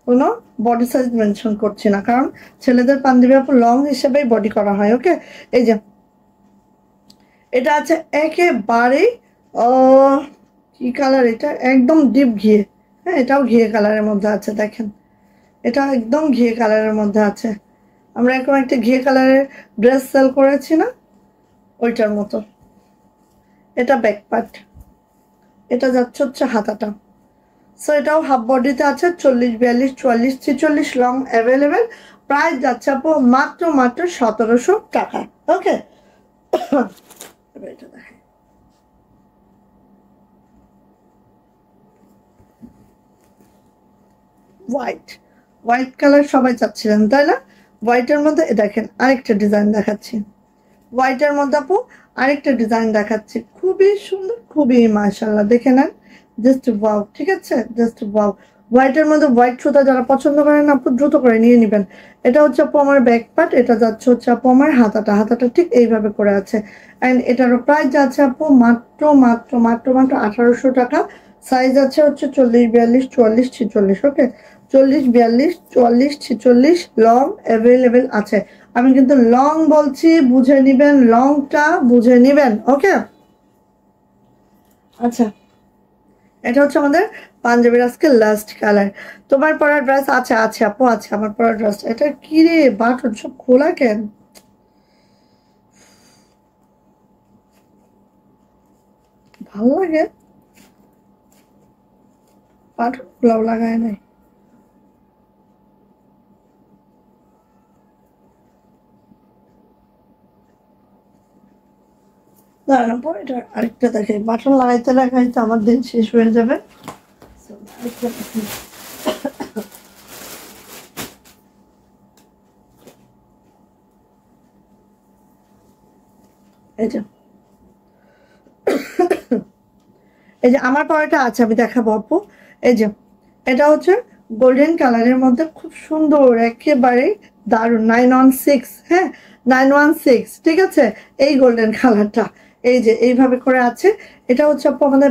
কোনো বডি সাইজ মেনশন করছি না, কারণ ছেলেদের পাঞ্জাবি আপু লং হিসেবেই বডি করা হয়। ওকে এই যে এটা আছে একেবারেই কি কালার, এটা একদম ডিপ ঘিয়ে। হ্যাঁ এটাও ঘিয়ে কালারের মধ্যে আছে, দেখেন এটা একদম ঘিয়ে কালারের মধ্যে আছে। আমরা এখন একটা ঘিয়ে কালারের ড্রেস সেল করেছি না, ওইটার মতো। এটা ব্যাক পার্ট, এটা যাচ্ছে হচ্ছে হাতাটা। সো এটাও হাফ বডিতে আছে, 40, 42, 44, 46 লং অ্যাভেলেবেল। প্রাইস যাচ্ছে আপু মাত্র মাত্র 1700 টাকা। ওকে এটা দেখেন, হোয়াইট কালার সবাই চাচ্ছিলেন তাই না? হোয়াইটের মধ্যে দেখেন আরেকটা ডিজাইন দেখাচ্ছি। হোয়াইটের মধ্যে আপু আরেকটা ডিজাইন দেখাচ্ছি, খুবই সুন্দর, খুবই মাশাআল্লাহ, দেখে নেন, জাস্ট ওয়াও, ঠিক আছে, জাস্ট ওয়াও। হোয়াইটের মধ্যে হোয়াইট সুতা যারা পছন্দ করেন আপু দ্রুত করে নিয়ে নেবেন। এটা হচ্ছে আপু আমার ব্যাক পার্ট, এটা যাচ্ছে হচ্ছে আপু আমার হাতাটা ঠিক এইভাবে করে আছে। অ্যান্ড এটারও প্রাইস যাচ্ছে আপু মাত্র মাত্র মাত্র মাত্র 1800 টাকা। সাইজ আছে হচ্ছে 40, 42, 44, 46। ওকে 40, 42, 44, 46 লং অ্যাভেলেবেল আছে। আমি কিন্তু লং বলছি, বুঝে নিবেন, লংটা বুঝে নিবেন। ওকে, আচ্ছা, এটা হচ্ছে আমাদের পাঞ্জাবির আজকে লাস্ট কালার। তোমার পরার ড্রেস আছে? আছে আপু, আছে আমার পরার ড্রেস। এটা কি রে, বাটন সব খোলা কেন? ভাল লাগে, বাটন খোলাও লাগায় নাই। দাঁড়াবো, এটা আরেকটা দেখে, বাটন লাগাইতে লাগাইতে আমার দিন শেষ হয়ে যাবে। এই যে এই যে আমার পরাটা আছে, আমি দেখাবো আপু। এই যে এটা হচ্ছে গোল্ডেন কালারের মধ্যে, খুব সুন্দর, একেবারে দারুণ। 916, হ্যাঁ 916, ঠিক আছে। এই গোল্ডেন কালারটা এই যে এইভাবে করে আছে। এটা হচ্ছে আপু আমাদের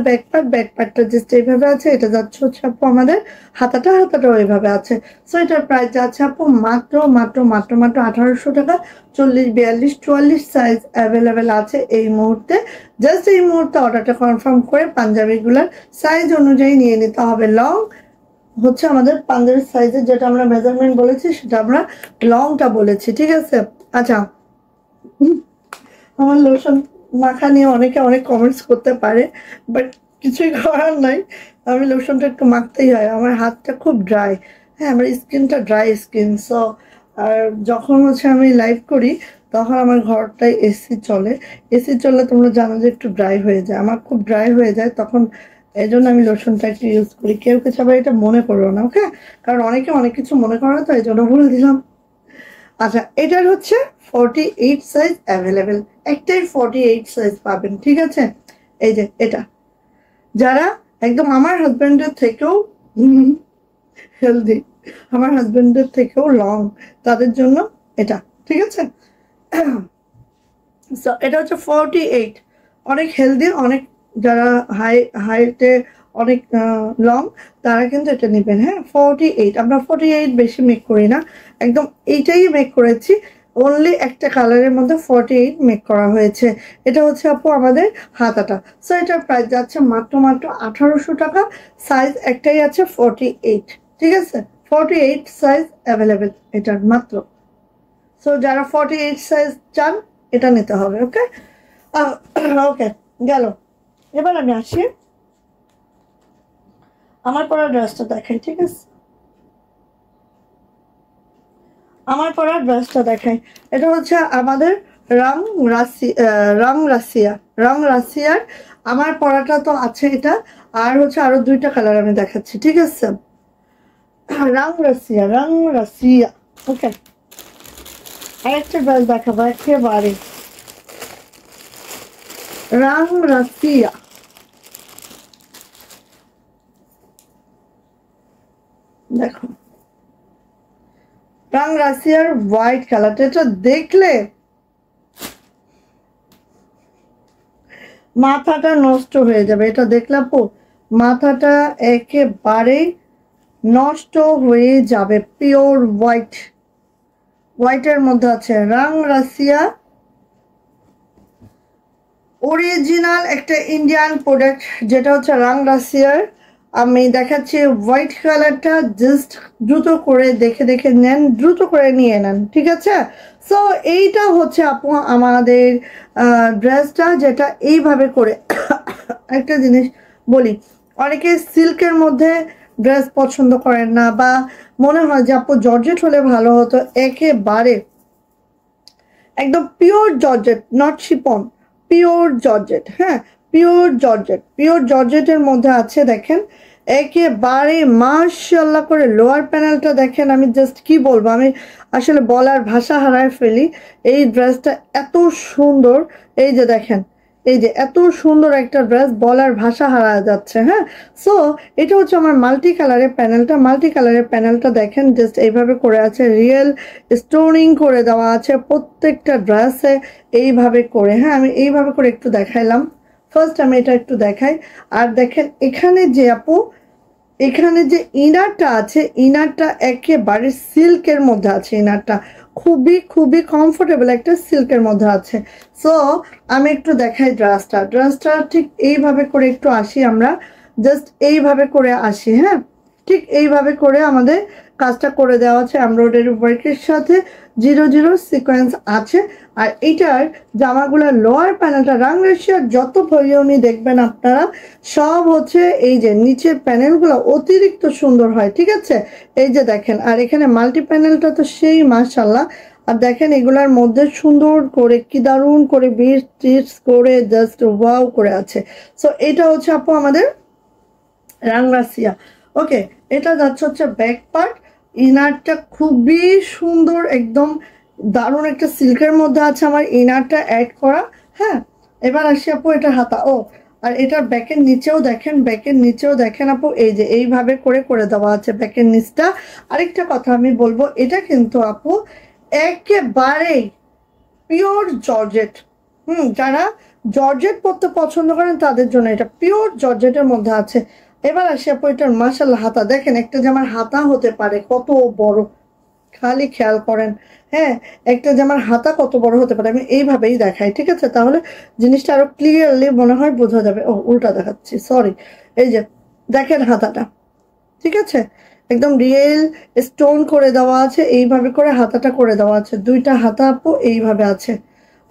ব্যাকপার্টটা জাস্ট এইভাবে আছে। এটা যাচ্ছে হচ্ছে আপু আমাদের হাতাটাও এইভাবে আছে। সো এটার প্রাইস যাচ্ছে আপু মাত্র মাত্র মাত্র মাত্র 1800 টাকা। 40, 42, 44 সাইজ অ্যাভেলেবেল আছে এই মুহূর্তে। জাস্ট এই মুহূর্তে অর্ডারটা কনফার্ম করে পাঞ্জাবিগুলোর সাইজ অনুযায়ী নিয়ে নিতে হবে। লং হচ্ছে আমাদের পাঞ্জাবির সাইজের যেটা আমরা মেজারমেন্ট বলেছি সেটা আমরা লংটা বলেছি, ঠিক আছে। আচ্ছা, আমার লোশন মাখা নিয়ে অনেকে অনেক কমেন্টস করতে পারে, বাট কিছুই করার নাই, আমি লোশনটা একটু মাখতেই হয়। আমার হাতটা খুব ড্রাই, হ্যাঁ আমার স্কিনটা ড্রাই স্কিন। সো আর যখন হচ্ছে আমি লাইভ করি তখন আমার ঘরটায় এসি চলে। এসি চললে তোমরা জানো যে একটু ড্রাই হয়ে যায়, আমার খুব ড্রাই হয়ে যায় তখন। এই জন্য আমি লোশনটা একটু ইউজ করি। কেউ কিছু আবার এটা মনে করো না, ওকে, কারণ অনেকে অনেক কিছু মনে করে, তো এই জন্য বলে দিলাম। আচ্ছা, এটার হচ্ছে 48 সাইজ অ্যাভেলেবেল, একটাই 48 সাইজ পাবেন, ঠিক আছে। এই যে এটা যারা একদম আমার হাজবেন্ডের থেকেও হেলদি, আমার হাজবেন্ডের থেকেও লং, তাদের জন্য এটা, ঠিক আছে। সো এটা হচ্ছে 48, অনেক হেলদি, অনেক যারা হাইটে অনেক লং, তারা কিন্তু এটা নেবেন, হ্যাঁ। 48, আমরা 48 বেশি মেক করি না, একদম এইটাই মেক করেছি। অনলি একটা কালারের মধ্যে 48 মেক করা হয়েছে। এটা হচ্ছে আপু আমাদের হাতাটা। সো এটার প্রাইস যাচ্ছে মাত্র মাত্র 1800 টাকা। সাইজ একটাই আছে 48, ঠিক আছে। 48 সাইজ অ্যাভেলেবেল এটার মাত্র। সো যারা 48 সাইজ চান এটা নিতে হবে, ওকে। ওকে, গেল। এবার আমি আসি আমার পরা ড্রেসটা দেখাই, ঠিক আছে। আমার পরা ড্রেসটা দেখাই, এটা হচ্ছে আমাদের রং রাশিয়ার আমার পরাটা তো আছে এটা, আর হচ্ছে আরো দুইটা কালার আমি দেখাচ্ছি, ঠিক আছে। রং রাশিয়া, ওকে। আরেকটা ড্রেস দেখাবো একেবারে রং রাশিয়া। দেখো রং রাশিয়ার হোয়াইট কালারটা, এটা দেখলে মাথাটা নষ্ট হয়ে যাবে। এটা দেখলে আপু মাথাটা একেবারে নষ্ট হয়ে যাবে। পিওর হোয়াইটের মধ্যে আছে রং রাশিয়া, অরিজিনাল একটা ইন্ডিয়ান প্রোডাক্ট যেটা হচ্ছে রং রাশিয়ার। আমি দেখাচ্ছি হোয়াইট কালারটা, জাস্ট দ্রুত করে দেখে দেখে নেন, দ্রুত করে নিয়ে নেন, ঠিক আছে। সো এইটা হচ্ছে আপু আমাদের ড্রেসটা, যেটা এইভাবে করে একটা জিনিস বলি, অনেকে সিল্কের মধ্যে ড্রেস পছন্দ করেন না, বা মনে হয় যে আপু জর্জেট হলে ভালো হতো। একেবারে একদম pure georgette, not Shipon, pure georgette, হ্যাঁ পিওর জর্জেটের মধ্যে আছে। দেখেন একেবারে মাশাআল্লাহ করে লোয়ার প্যানেলটা দেখেন, আমি জাস্ট কি বলবো, আমি আসলে বলার ভাষা হারায় ফেলি। এই ড্রেসটা এত সুন্দর, এই যে দেখেন, এই যে এত সুন্দর একটা ড্রেস, বলার ভাষা হারা যাচ্ছে, হ্যাঁ। সো এটা হচ্ছে আমার মাল্টি কালারের প্যানেলটা দেখেন, জাস্ট এইভাবে করে আছে, রিয়েল স্টোনিং করে দেওয়া আছে প্রত্যেকটা ড্রেসে এইভাবে করে, হ্যাঁ। আমি এইভাবে করে একটু দেখাইলাম, ফার্স্ট আমি এটা একটু দেখাই। আর দেখেন এখানে যে আপু এখানে যে ইনারটা আছে, ইনারটা একেবারে সিল্কের মধ্যে আছে। ইনারটা খুবই খুবই কমফোর্টেবল একটা সিল্কের মধ্যে আছে। সো আমি একটু দেখাই ড্রেসটা ঠিক এইভাবে করে একটু আসি আমরা, জাস্ট এইভাবে করে আসি। হ্যাঁ, ঠিক এইভাবে করে আমাদের কাজটা করে দেওয়া আছে এমব্রয়ডারি ওয়ার্কের সাথে, 00 সিকোয়েন্স আছে। আর এইটার জামাগুলোর লোয়ার প্যানেলটা রাংরাশিয়ার যত ভলিউমই দেখবেন আপনারা সব হচ্ছে এই যে নিচের প্যানেলগুলো অতিরিক্ত সুন্দর হয়, ঠিক আছে? এই যে দেখেন, আর এখানে মাল্টি প্যানেলটা তো সেই মাশাল্লাহ। আর দেখেন এগুলার মধ্যে সুন্দর করে কি দারুণ করে বিট টিটস করে জাস্ট ওয়াও করে আছে। সো এটা হচ্ছে আপু আমাদের রাংরাসিয়া। ওকে, এটা যাচ্ছে হচ্ছে ব্যাক পার্ট। ইনারটা খুবই সুন্দর, একদম দারুণ একটা সিল্কের মধ্যে আছে আমার ইনারটা অ্যাড করা। হ্যাঁ, এবার আসি আপু এটা হাতা। ও, আর এটার ব্যাকের নিচেও দেখেন, ব্যাকের নিচেও দেখেন আপু, এই যে এইভাবে করে করে দেওয়া আছে ব্যাকের নিচটা। আরেকটা কথা আমি বলবো, এটা কিন্তু আপু একেবারেই পিওর জর্জেট। যারা জর্জেট পরতে পছন্দ করেন তাদের জন্য এটা পিওর জর্জেটের মধ্যে আছে। এবার আসি আপু এটার মাশাল্লাহ হাতা দেখেন, একটা জামার হাতা হতে পারে কত বড়, খালি খেয়াল করেন। হ্যাঁ, একটা জামার হাতা কত বড় হতে পারে, আমি এইভাবেই দেখাই, ঠিক আছে? তাহলে জিনিসটা আরো ক্লিয়ারলি মনে হয় বোঝা যাবে। ও, উল্টা দেখাচ্ছি, সরি। এই যে দেখেন হাতাটা, ঠিক আছে? একদম রিয়েল স্টোন করে দেওয়া আছে, এইভাবে করে হাতাটা করে দেওয়া আছে। দুইটা হাতা আপু এইভাবে আছে।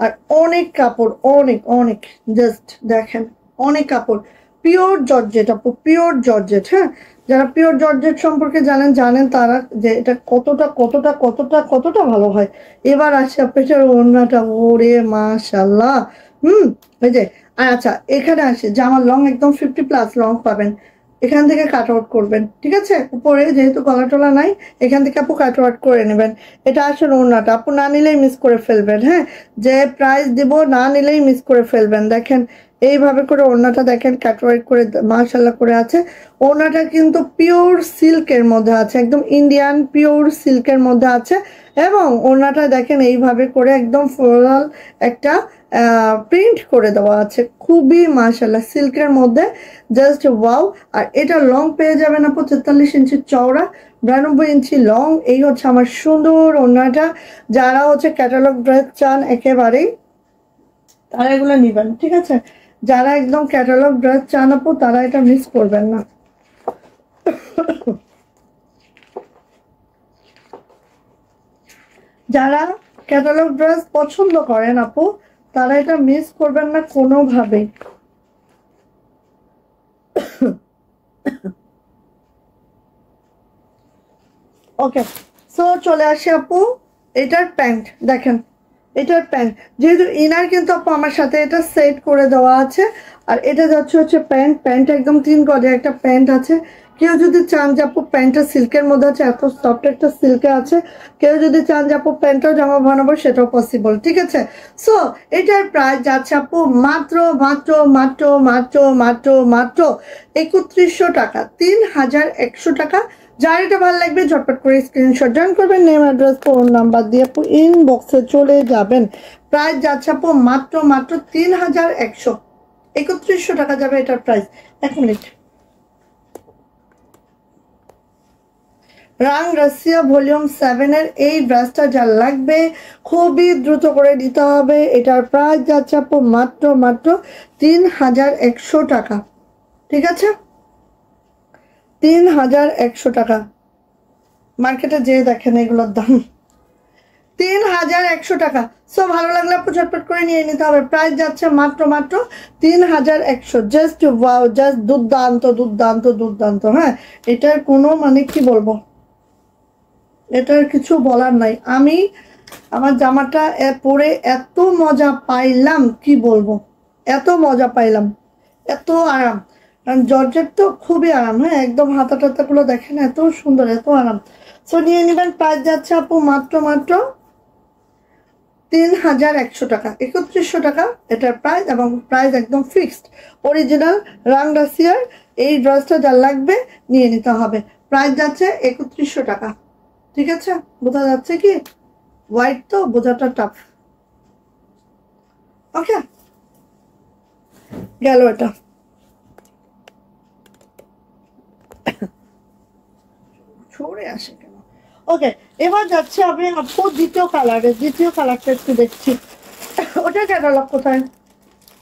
আর অনেক কাপড়, অনেক অনেক, জাস্ট দেখেন অনেক কাপড়, পিওর জর্জেট আপু, পিওর জর্জেট। হ্যাঁ, যারা পিওর জর্জেট সম্পর্কে জানেন তারা যে এটা কতটা কতটা কতটা কতটা ভালো হয়। এবার আসে আপু এটার ওড়নাটা, ওরে মাশাল্লাহ। এই যে, আচ্ছা এখানে আসে জামার লং একদম 50+ লং পাবেন। এখান থেকে কাট আউট করবেন, ঠিক আছে? উপরে যেহেতু গলা টলা নাই, এখান থেকে আপু কাট আউট করে নেবেন। এটা আসলে ওড়নাটা আপু না নিলেই মিস করে ফেলবেন। হ্যাঁ, যে প্রাইস দিব না নিলেই মিস করে ফেলবেন। দেখেন এইভাবে করে ওড়নাটা দেখেন কাট আউট করে মাশাআল্লাহ করে আছে। ওড়নাটা কিন্তু পিওর সিল্কের মধ্যে আছে, একদম ইন্ডিয়ান পিওর সিল্কের মধ্যে আছে। এবং ওড়নাটা দেখেন এইভাবে করে একদম ফ্লোরাল একটা প্রিন্ট করে দেওয়া আছে, খুবই মাশাআল্লাহ সিল্কের মধ্যে, জাস্ট ওয়াও। আর এটা লং পেয়ে যাবেন আপু 43 ইঞ্চি চওড়া, 92 ইঞ্চি লং। এই হচ্ছে আমার সুন্দর ওড়নাটা। যারা হচ্ছে ক্যাটালগ ড্রেস চান একেবারেই, তারা এগুলো নিবেন, ঠিক আছে? যারা একদম ক্যাটালগ ড্রেস চান আপু তারা এটা মিস করবেন না। যারা ক্যাটালগ ড্রেস পছন্দ করেন আপু তারা এটা মিস করবেন না কোনোভাবেই। ওকে, সো চলে আসি আপু এটার প্যান্ট দেখেন। এটার প্যান্ট যেহেতু ইনার কিন্তু আপু আমার সাথে এটা সেট করে দেওয়া আছে। আর এটা যাচ্ছে হচ্ছে প্যান্ট একদম 3 গজের একটা প্যান্ট আছে। কেউ যদি চান যে আপু প্যান্টটা সিল্কের মধ্যে আছে, এত সফট একটা সিল্কে আছে, কেউ যদি চান যে আপু প্যান্টটাও জামা বানাবো সেটাও পসিবল, ঠিক আছে? সো এটার প্রাইস যাচ্ছে আপু মাত্র মাত্র মাত্র মাত্র মাত্র মাত্র 3100 টাকা, 3100 টাকা। যার এটা ভালো লাগবে ঝটপট করে স্ক্রিনশট জয়েন করবেন, নেম অ্যাড্রেস ফোন নাম্বার দিয়ে আপু ইনবক্সে চলে যাবেন। প্রাইস যাচ্ছে আপু মাত্র মাত্র 3100, 3100 টাকা যাবে এটার প্রাইস। 1 মিনিট। রাংরাসিয়া ভলিউম 7 এর এই ড্রেসটা যার লাগবে খুবই দ্রুত করে দিতে হবে। এটার প্রাইস যাচ্ছে আপু মাত্র মাত্র 3100 টাকা, ঠিক আছে? 3100 টাকা। মার্কেটে যেয়ে দেখেন এগুলোর দাম 3100 টাকা। সো ভালো লাগলে আপু ঝটপট করে নিয়ে নিতে হবে। প্রাইস যাচ্ছে মাত্র মাত্র 3100। জাস্ট ওয়াও, জাস্ট দুর্দান্ত দুর্দান্ত দুর্দান্ত। হ্যাঁ, এটার কোনো মানে কি বলবো, এটার কিছু বলার নাই। আমি আমার জামাটা পরে এত মজা পাইলাম কি বলবো, এত মজা পাইলাম, এত আরাম। কারণ জর্জেট তো খুবই আরাম। হ্যাঁ, একদম হাতা টাতাগুলো দেখেন এত সুন্দর, এত আরাম। সো নিয়ে নেবেন। প্রাইস যাচ্ছে আপু মাত্র মাত্র 3100 টাকা, 3100 টাকা এটার প্রাইস। এবং প্রাইস একদম ফিক্সড, অরিজিনাল রাংরাসিয়ার এই ড্রেসটা যার লাগবে নিয়ে নিতে হবে। প্রাইস যাচ্ছে 3100 টাকা, ঠিক আছে? বোঝা যাচ্ছে কি? হোয়াইট তো বোঝাটা টাফ। ওকে, গেল এটা। সরে আসে কেন? ওকে, এবার যাচ্ছে আমি আপু দ্বিতীয় কালারে। দ্বিতীয় কালারটা একটু দেখছি। ওটা ক্যাটালগ কোথায়?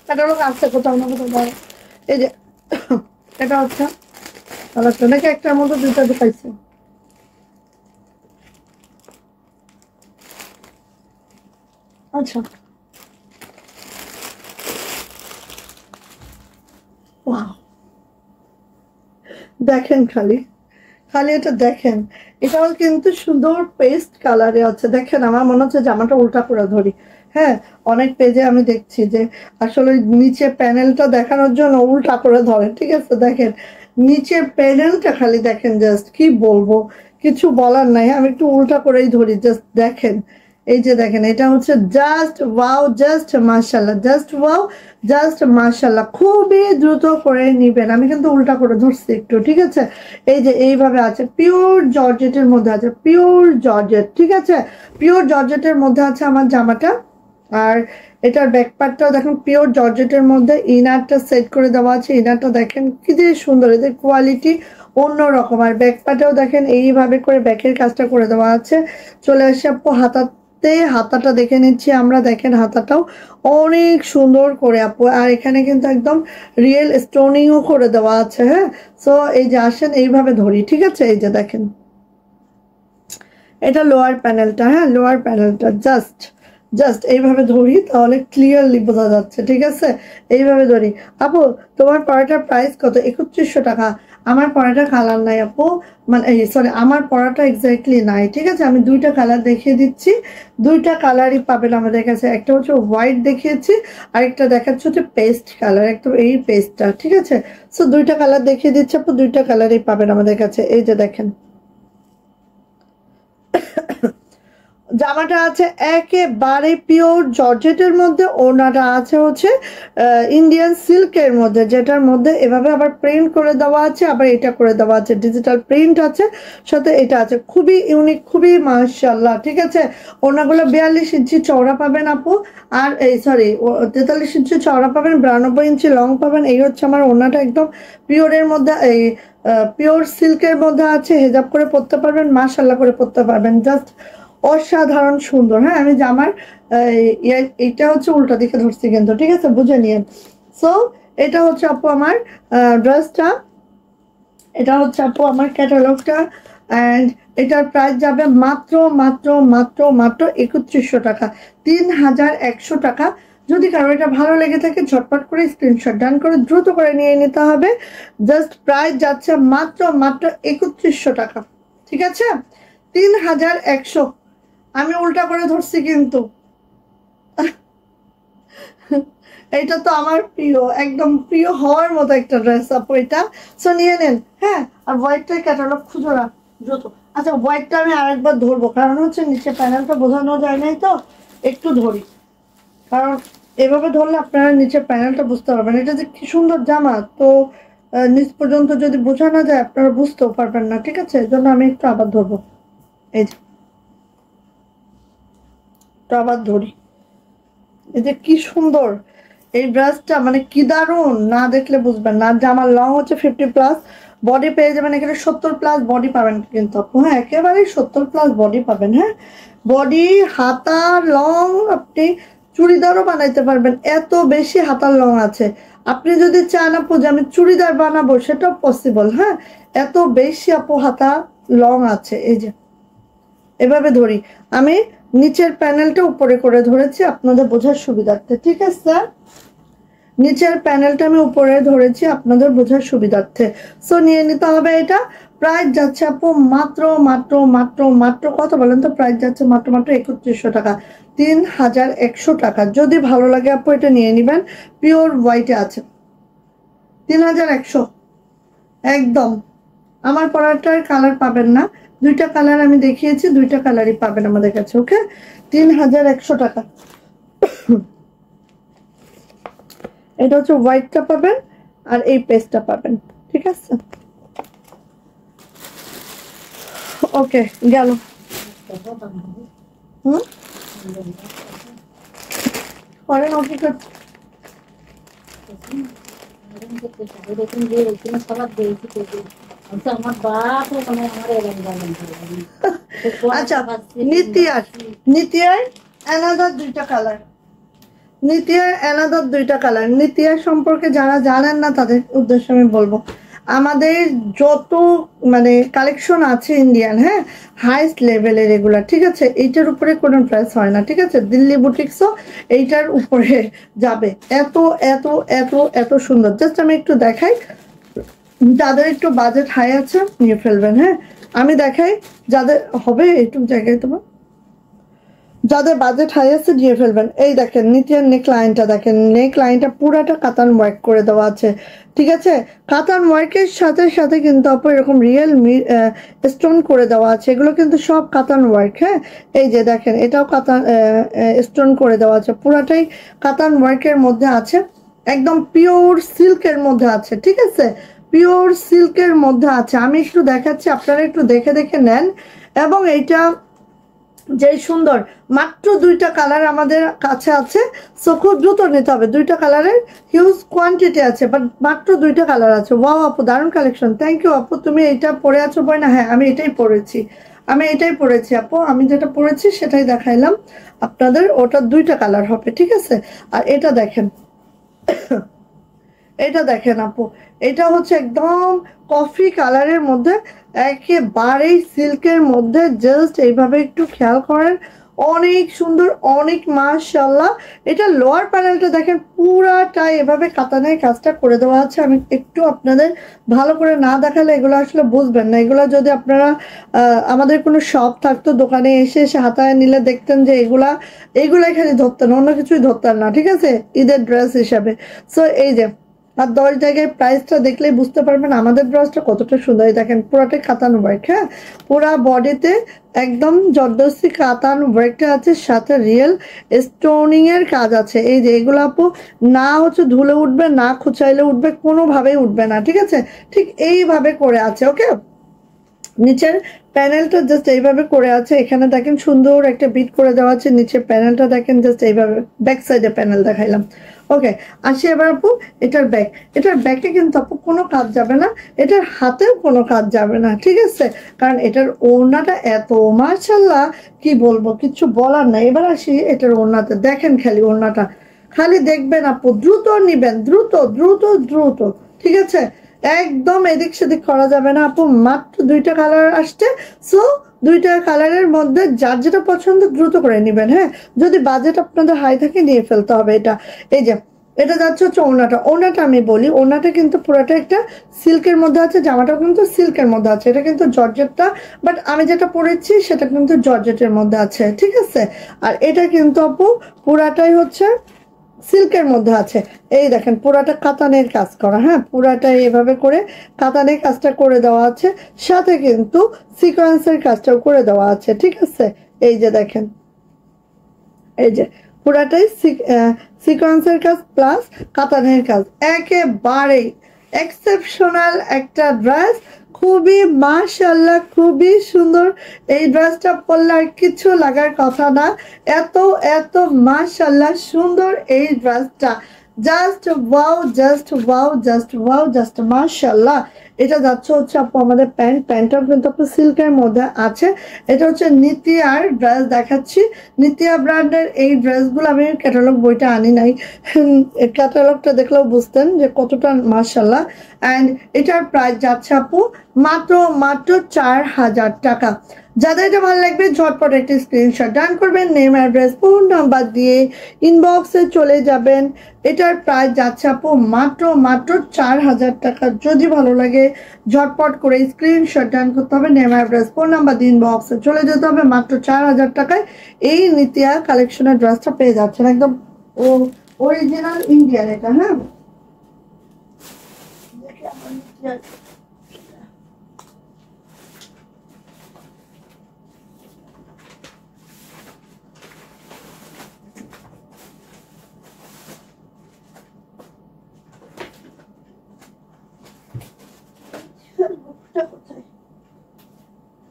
ক্যাটালগ আছে কোথাও না কোথাও। এই যে এটা হচ্ছে কালারটা, নাকি একটার মধ্যে দুইটা দেখাইছে? আচ্ছা, ওয়াও, দেখেন খালি খালি এটা দেখেন। এটাও কিন্তু সুন্দর পেস্ট কালারে আছে। দেখেন আমার মনে হচ্ছে জামাটা উল্টা করে ধরি। হ্যাঁ, অনেক পেজে আমি দেখছি যে আসলে নিচে প্যানেলটা দেখানোর জন্য উল্টা করে ধরে। ঠিক আছে, দেখেন নিচের প্যানেলটা খালি দেখেন, জাস্ট কি বলবো, কিছু বলার নাই। আমি একটু উল্টা করেই ধরি, জাস্ট দেখেন। এই যে দেখেন, এটা হচ্ছে জাস্ট ওয়াও, জাস্ট মাশাল্লাহ, জাস্ট ওয়াও, জাস্ট মাশাল্লাহ। খুবই দ্রুত করে নিবেন। আমি কিন্তু উল্টা করে ধরছি একটু, ঠিক আছে। এই যে এইভাবে আছে, পিওর জর্জেটের মধ্যে আছে, পিওর জর্জেট, ঠিক আছে, পিওর জর্জেটের মধ্যে আছে আমার জামাটা। আর এটার ব্যাকপার্টটাও দেখেন পিওর জর্জেটের মধ্যে। ইনারটা সেট করে দেওয়া আছে। ইনারটা দেখেন কি যে সুন্দর, এদের কোয়ালিটি অন্যরকম। আর ব্যাকপার্টেও দেখেন এইভাবে করে ব্যাকের কাজটা করে দেওয়া আছে। চলে আসে আপু হাতাতে, হাতাটা দেখে নিচ্ছি আমরা। দেখেন হাতাটাও অনেক সুন্দর করে আপু। আর এখানে কিন্তু একদম রিয়েল স্টোনিংও করে দেওয়া আছে। হ্যাঁ, সো এই যে আসেন এইভাবে ধরি, ঠিক আছে। এই যে দেখেন এটা লোয়ার প্যানেলটা। হ্যাঁ, লোয়ার প্যানেলটা জাস্ট জাস্ট এইভাবে ধরি, তাহলে ক্লিয়ারলি বোঝা যাচ্ছে, ঠিক আছে। এইভাবে ধরি। আপু তোমার পড়াটার প্রাইস কত? 3100 টাকা। আমার পড়াটা কালার নাই আপু, মানে এই সরি, আমার পড়াটা এক্স্যাক্টলি নাই, ঠিক আছে। আমি দুইটা কালার দেখিয়ে দিচ্ছি, দুইটা কালারই পাবেন আমাদের কাছে। একটা হচ্ছে হোয়াইট দেখিয়েছি, আরেকটা দেখাচ্ছে হচ্ছে পেস্ট কালার, একদম এই পেস্টটা, ঠিক আছে। সো দুইটা কালার দেখিয়ে দিচ্ছি আপু, দুইটা কালারই পাবেন আমাদের কাছে। এই যে দেখেন জামাটা আছে একেবারে পিওর জর্জেটের মধ্যে। ওনাটা আছে হচ্ছে ইন্ডিয়ান সিল্কের মধ্যে, যেটার মধ্যে এভাবে আবার প্রিন্ট করে দেওয়া আছে, আবার এটা করে দেওয়া আছে, ডিজিটাল প্রিন্ট আছে, সাথে এটা আছে। খুবই ইউনিক, খুবই মাশাআল্লাহ, ঠিক আছে। ওনাগুলো 42 ইঞ্চি চওড়া পাবেন আপু। আর এই সরি 43 ইঞ্চি চওড়া পাবেন, 92 ইঞ্চি লং পাবেন। এই হচ্ছে আমার ওনাটা, একদম পিওরের মধ্যে, এই পিওর সিল্কের মধ্যে আছে। হেজাব করে পরতে পারবেন, মাশাআল্লাহ করে পরতে পারবেন, জাস্ট অসাধারণ সুন্দর। হ্যাঁ, আমি জামার এইটা হচ্ছে উল্টা দিকে ধরছি কিন্তু, ঠিক আছে, বুঝে নিয়ে। সো এটা হচ্ছে আপু আমার ড্রেসটা, এটা হচ্ছে আপু আমার ক্যাটালগটা। অ্যান্ড এটার প্রাইস যাবে মাত্র মাত্র মাত্র মাত্র 3100 টাকা, 3100 টাকা। যদি কারো এটা ভালো লেগে থাকে ঝটপট করে স্ক্রিনশট ডান করে দ্রুত করে নিয়ে নিতে হবে। জাস্ট প্রাইস যাচ্ছে মাত্র মাত্র 3100 টাকা, ঠিক আছে, 3100। আমি উল্টা করে ধরছি কিন্তু। এটা তো আমার প্রিয়, একদম প্রিয় হওয়ার মতো একটা ড্রেস আপু এটা। সো নিয়ে নেন। হ্যাঁ, আর হোয়াইটটার ক্যাটালগ খুঁজো না দ্রুত। আচ্ছা, হোয়াইটটা আমি আরেকবার ধরবো, কারণ হচ্ছে নিচে প্যানেলটা বোঝানো যায় নাই তো, একটু ধরি। কারণ এভাবে ধরলে আপনারা নিচে প্যানেলটা বুঝতে পারবেন। এটা যে কি সুন্দর জামা, তো নিচ পর্যন্ত যদি বোঝানো যায় আপনারা বুঝতেও পারবেন না, ঠিক আছে। এই জন্য আমি একটু আবার ধরবো। এই যে আবার ধরি, এই যে কি সুন্দর এই ব্রাশটা, মানে কি দারুণ, না দেখলে বুঝবেন না। জামার লং হচ্ছে 50+, বডি পেয়ে যাবেন এখানে 70+ বডি পাবেন কিন্তু আপু। হ্যাঁ, একেবারে 70+ বডি পাবেন। হ্যাঁ, বডি, হাতা লং, আপনি চুড়িদারও বানাইতে পারবেন, এত বেশি হাতার লং আছে। আপনি যদি চান আপু যে আমি চুড়িদার বানাবো, সেটাও পসিবল। হ্যাঁ, এত বেশি আপু হাতা লং আছে। এই যে এভাবে ধরি আমি, নিচের প্যানেলটা উপরে করে ধরেছি আপনাদের বোঝার সুবিধার্থে, ঠিক আছে স্যার। নিচের প্যানেলটা আমি উপরে ধরেছি আপনাদের বোঝার সুবিধার্থে। সো নিয়ে নিতে হবে এটা। প্রাইস যাচ্ছে আপু মাত্র মাত্র মাত্র মাত্র কত বলেন তো? প্রাইস যাচ্ছে মাত্র মাত্র 3100 টাকা, 3100 টাকা। যদি ভালো লাগে আপু এটা নিয়ে নিবেন। পিওর হোয়াইটে আছে, 3100 একদম। আমার পরাটার কালার পাবেন না, দুইটা কালার আমি দেখিয়েছি, দুইটা কালারই পাবেন আমাদের কাছে। ওকে, 3100 টাকা। এটা হচ্ছে হোয়াইটটা পাবেন, আর এই পেস্টটা পাবেন, ঠিক আছে। ওকে, গেল। করেন ওকে করতে। আচ্ছা, নিতিয়ার অ্যানাদার দুইটা কালার, নিতিয়ার সম্পর্কে যারা জানেন না তাদের উদ্দেশ্যে আমি বলবো, আমাদের যত মানে কালেকশন আছে ইন্ডিয়ান, হ্যাঁ, হাইস্ট লেভেলের এগুলা, ঠিক আছে, এইটার উপরে কোনো প্রাইস হয় না, ঠিক আছে, দিল্লি বুটিক্সও এইটার উপরে যাবে, এত এত এত এত সুন্দর। জাস্ট আমি একটু দেখাই, যাদের একটু বাজেট হাই আছে নিয়ে ফেলবেন, হ্যাঁ, আমি দেখাই যাদের হবে একটু জায়গায় তোমার, যাদের বাজেট হাই আছে দিয়ে ফেলবেন। এই দেখেন নিতিয়ার নেক লাইনটা, দেখেন নেক লাইনটা পুরাটা কাতান ওয়ার্ক করে দেওয়া আছে, ঠিক আছে, কাতান ওয়ার্কের সাথে সাথে কিন্তু আপু এরকম রিয়েল স্টোন করে দেওয়া আছে, এগুলো কিন্তু সব কাতান ওয়ার্ক, হ্যাঁ, এই যে দেখেন এটাও কাতান স্টোন করে দেওয়া আছে, পুরাটাই কাতান ওয়ার্কের মধ্যে আছে, একদম পিওর সিল্কের মধ্যে আছে, ঠিক আছে, পিওর সিল্কের মধ্যে আছে। আমি একটু দেখাচ্ছি, আপনারা একটু দেখে দেখে নেন। এবং এইটা যে সুন্দর, মাত্র দুইটা কালার আমাদের কাছে আছে, সো খুব দ্রুত নিতে হবে, দুইটা কালারের হিউজ কোয়ান্টিটি আছে, বাট মাত্র দুইটা কালার আছে। ওয়াও আপু, দারুণ কালেকশন, থ্যাংক ইউ আপু। তুমি এইটা পরে আছো বই না? হ্যাঁ, আমি এটাই পরেছি আপু, আমি যেটা পরেছি সেটাই দেখাইলাম আপনাদের, ওটা দুইটা কালার হবে, ঠিক আছে। আর এটা দেখেন, এটা দেখেন আপু, এটা হচ্ছে একদম কফি কালারের মধ্যে, একেবারেই সিল্কের মধ্যে, জাস্ট এইভাবে একটু খেয়াল করেন, অনেক সুন্দর, অনেক মাশাআল্লাহ। এটা লোয়ার প্যানেলটা দেখেন পুরাটাই এভাবে কাতানের কাজটা করে দেওয়া আছে। আমি একটু আপনাদের ভালো করে না দেখালে এগুলো আসলে বুঝবেন না, এগুলো যদি আপনারা আমাদের কোনো শপ থাকতো, দোকানে এসে এসে হাতায় নিলে দেখতেন যে এইগুলাই খালি ধরতেন, অন্য কিছুই ধরতেন না, ঠিক আছে, ঈদের ড্রেস হিসাবে। সো এই যে, আর 10 জায়গায় প্রাইসটা দেখলেই বুঝতে পারবেন আমাদের ব্লাউজটা কতটা সুন্দর। দেখেন পুরাটাই কাতান ওয়ার্ক, হ্যাঁ, পুরা বডিতে একদম জর্দস্তি কাতান ওয়ার্কটা আছে, সাথে রিয়েল স্টোনিং এর কাজ আছে। এই যে এগুলো আপু না হচ্ছে ধুলে উঠবে, না খুচাইলে উঠবে, কোনোভাবেই উঠবে না, ঠিক আছে, ঠিক এইভাবে করে আছে। ওকে, নিচের প্যানেলটা জাস্ট এইভাবে করে আছে, এখানে দেখেন সুন্দর একটা বিট করে দেওয়া আছে, নিচের প্যানেলটা দেখেন জাস্ট এইভাবে, ব্যাক সাইডে প্যানেল দেখাইলাম। ওকে, আসি এবার আপু এটার ব্যাকে কিন্তু আপু কোনো কাজ যাবে না, এটার হাতেও কোনো কাজ যাবে না, ঠিক আছে, কারণ এটার ওড়নাটা এত মাশাআল্লাহ, কি বলবো, কিছু বলার নাই। এবার আসি এটার ওড়নাতে, দেখেন খালি ওড়নাটা, খালি দেখবেন আপু, দ্রুত নিবেন, দ্রুত দ্রুত দ্রুত, ঠিক আছে, একদম এদিক সেদিক করা যাবে না আপু। মাত্র দুইটা কালার আসছে, সো দুইটা কালারের মধ্যে যার যেটা পছন্দ দ্রুত করে নেবেন, হ্যাঁ, যদি বাজেট আপনাদের হাই থাকে নিয়ে ফেলতে হবে এটা। এই যে এটা যাচ্ছে হচ্ছে ওড়নাটা আমি বলি, ওড়নাটা কিন্তু পুরোটা একটা সিল্কের মধ্যে আছে, জামাটাও কিন্তু সিল্কের মধ্যে আছে, এটা কিন্তু জর্জেটটা, বাট আমি যেটা পরেছি সেটা কিন্তু জর্জেটের মধ্যে আছে, ঠিক আছে। আর এটা কিন্তু আপু পুরাটাই হচ্ছে সিল্কের মধ্যে আছে। এই দেখেন পুরাটা কাতানের কাজ করা, হ্যাঁ, পুরাটা এভাবে করে কাতানের কাজটা করে দেওয়া আছে, সাথে কিন্তু সিকোয়েন্সের কাজটাও করে দেওয়া আছে, ঠিক আছে। এই যে দেখেন, এই যে পুরাটাই সিকোয়েন্সের কাজ প্লাস কাতানের কাজ, একেবারেই এক্সেপশনাল একটা ড্রেস, খুবই মাশাআল্লাহ, খুবই সুন্দর। এই ড্রেসটা পরলে আর কিছু লাগার কথা না, এত এত মাশাআল্লাহ সুন্দর এই ড্রেসটা, just wow, just wow, just wow, just মাশাআল্লাহ। এটা যাচ্ছে হচ্ছে আপু আমাদের প্যান্টটাও কিন্তু আপু সিল্কের মধ্যে আছে। এটা হচ্ছে নিতিয়ার ড্রেস দেখাচ্ছি, নিতিয়া ব্র্যান্ডের এই ড্রেসগুলো, আমি ক্যাটালগ বইটা আনি নাই, ক্যাটালগটা দেখলেও বুঝতেন যে কতটা মাশাআল্লাহ। অ্যান্ড এটার প্রাইস যাচ্ছে আপু মাত্র 4,000 টাকা। যাদের এটা ভালো লাগবে ঝটপট একটি স্ক্রিনশট ডান করবেন, নেম, অ্যাড্রেস, ফোন নাম্বার দিয়ে ইনবক্সে চলে যাবেন। এটার প্রাইস যাচ্ছে আপু মাত্র 4,000 টাকা। যদি ভালো লাগে ঝটপট করে স্ক্রিনশট ডান করতে হবে, নেম, অ্যাড্রেস, ফোন নাম্বার দিয়ে ইনবক্সে চলে যেতে হবে। মাত্র 4,000 টাকায় এই নিতিয়া কালেকশনের ড্রেসটা পেয়ে যাচ্ছেন, একদম অরিজিনাল ইন্ডিয়ান এটা, হ্যাঁ। দেখি আমার নিতিয়া বুকটা কোথায়,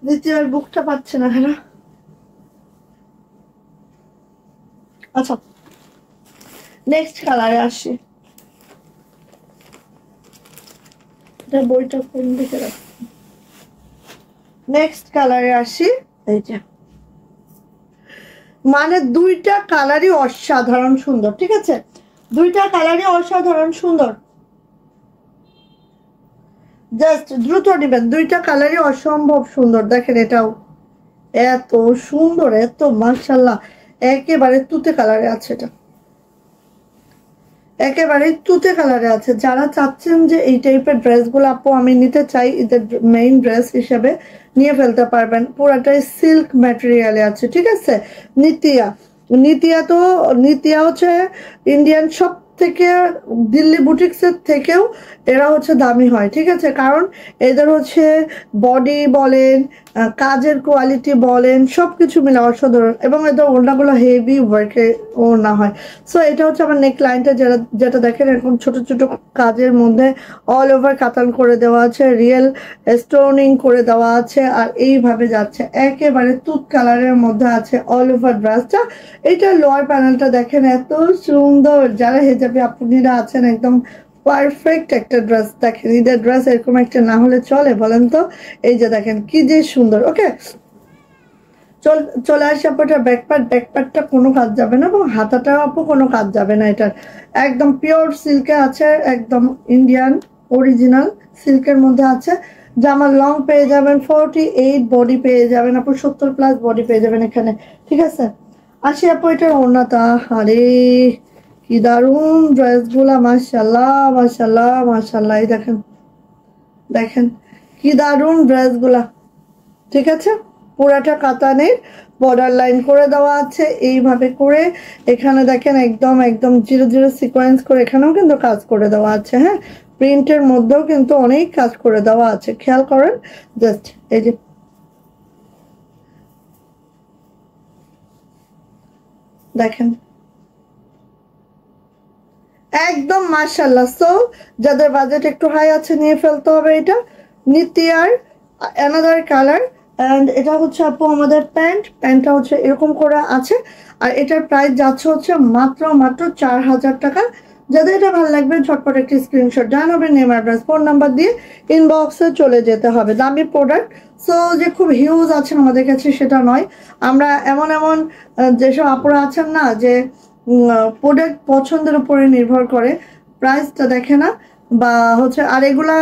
দ্বিতীয় বুকটা পাচ্ছে না কেন? আচ্ছা, নেক্সট কালারে আসি। এটা বইটা কোন দিকে রাখছি? নেক্সট কালারে আসি। এই যে মানে দুইটা কালারই অসাধারণ সুন্দর, ঠিক আছে, দুইটা কালারই অসাধারণ সুন্দর। জাস্ট দ্রুত নেবেন, দুইটা কালারই অসম্ভব সুন্দর। দেখেন এটাও এত সুন্দর, এত মাশাআল্লাহ, একেবারে তুতে কালারে আছে, এটা একেবারে তুতে কালারে আছে। যারা চাচ্ছেন যে এই টাইপের ড্রেসগুলো আপু আমি নিতে চাই, এদের মেইন ড্রেস হিসেবে নিয়ে ফেলতে পারবেন। পুরাটাই সিল্ক ম্যাটেরিয়ালে আছে, ঠিক আছে। নিতিয়া, নিতিয়া হচ্ছে ইন্ডিয়ান সব থেকে, দিল্লি বুটিক্সের থেকেও এরা হচ্ছে দামি হয়, ঠিক আছে, কারণ এদের হচ্ছে বডি বলেন, কাজের কোয়ালিটি বলেন, সব কিছু মিলে অসাধারণ, এবং এদের ওড়নাগুলো হেভি ওয়ার্কে ওড়না হয়। সো এটা হচ্ছে আমার নেক লাইনটা, যেটা দেখেন এরকম ছোট ছোট কাজের মধ্যে অল ওভার কাতান করে দেওয়া আছে, রিয়েল স্টোনিং করে দেওয়া আছে, আর এইভাবে যাচ্ছে একেবারে তুত কালারের মধ্যে আছে অল ওভার ড্রেসটা। এটা লোয়ার প্যানেলটা দেখেন এত সুন্দর, যারা হেজাবি আপুনিরা আছেন একদম পারফেক্ট একটা ড্রেস। দেখেন ঈদের ড্রেস এরকম একটা না হলে চলে বলেন তো? এই যে দেখেন কি যে সুন্দর। ওকে, চলে আসে আপু এটা ব্যাকপার্টটা কোনো কাজ যাবে না, এবং হাতাটাও আপু কোনো কাজ যাবে না। এটার একদম পিওর সিল্কে আছে, একদম ইন্ডিয়ান অরিজিনাল সিল্কের মধ্যে আছে। জামার লং পেয়ে যাবেন 48, বডি পেয়ে যাবেন আপু 70+ বডি পেয়ে যাবেন এখানে, ঠিক আছে। আসি আপু এটার ওড়নাটা, আরে কি দারুন ড্রেসগুলা, মাশাআল্লাহ মাশাআল্লাহ মাশাআল্লাহ। এই দেখেন, দেখেন কি দারুন ড্রেসগুলা, ঠিক আছে। পুরাটা কাতানের বর্ডার লাইন করে দেওয়া আছে এইভাবে করে। এখানে দেখেন একদম একদম জিরো জিরো সিকোয়েন্স করে এখানেও কিন্তু কাজ করে দেওয়া আছে। হ্যাঁ, প্রিন্টের মধ্যেও কিন্তু অনেক কাজ করে দেওয়া আছে, খেয়াল করেন। জাস্ট এই যে দেখেন একদম মাশাআল্লাহ। সো যাদের বাজেট একটু হাই আছে নিয়ে ফেলতে হবে এটা। নিতিয়ার অ্যানাদার কালার, অ্যান্ড এটা হচ্ছে আপু আমাদের প্যান্টটা হচ্ছে এরকম করে আছে, আর এটার প্রাইস যাচ্ছে হচ্ছে মাত্র 4000 টাকা। যাদের এটা ভালো লাগবে ঝটপট একটি স্ক্রিনশট জানাবেন, নেম অ্যাড্রেস ফোন নাম্বার দিয়ে ইনবক্সে চলে যেতে হবে। দামি প্রোডাক্ট, সো যে খুব হিউজ আছে আমাদের কাছে সেটা নয়। আমরা এমন এমন যেসব আপুরা আছেন না যে প্রোডাক্ট পছন্দের উপরে নির্ভর করে, প্রাইসটা দেখে না, বা হচ্ছে আর এগুলা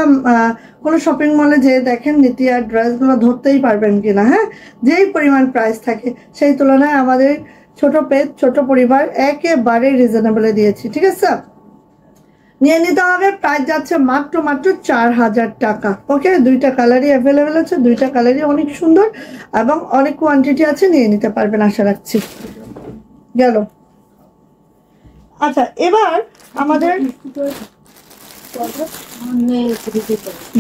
কোনো শপিং মলে যে দেখেন নিতিয়ার ড্রেসগুলো ধরতেই পারবেন কিনা। হ্যাঁ, যেই পরিমাণ প্রাইস থাকে সেই তুলনায় আমাদের ছোট পেজ ছোট পরিবার একেবারে রিজনেবলে দিয়েছি, ঠিক আছে। নিয়ে নিতে হবে, প্রাইস যাচ্ছে মাত্র 4000 টাকা। ওকে, দুইটা কালারই অ্যাভেলেবেল আছে, দুইটা কালারই অনেক সুন্দর এবং অনেক কোয়ান্টিটি আছে, নিয়ে নিতে পারবেন আশা রাখছি। গেল। আচ্ছা, এবার আমাদের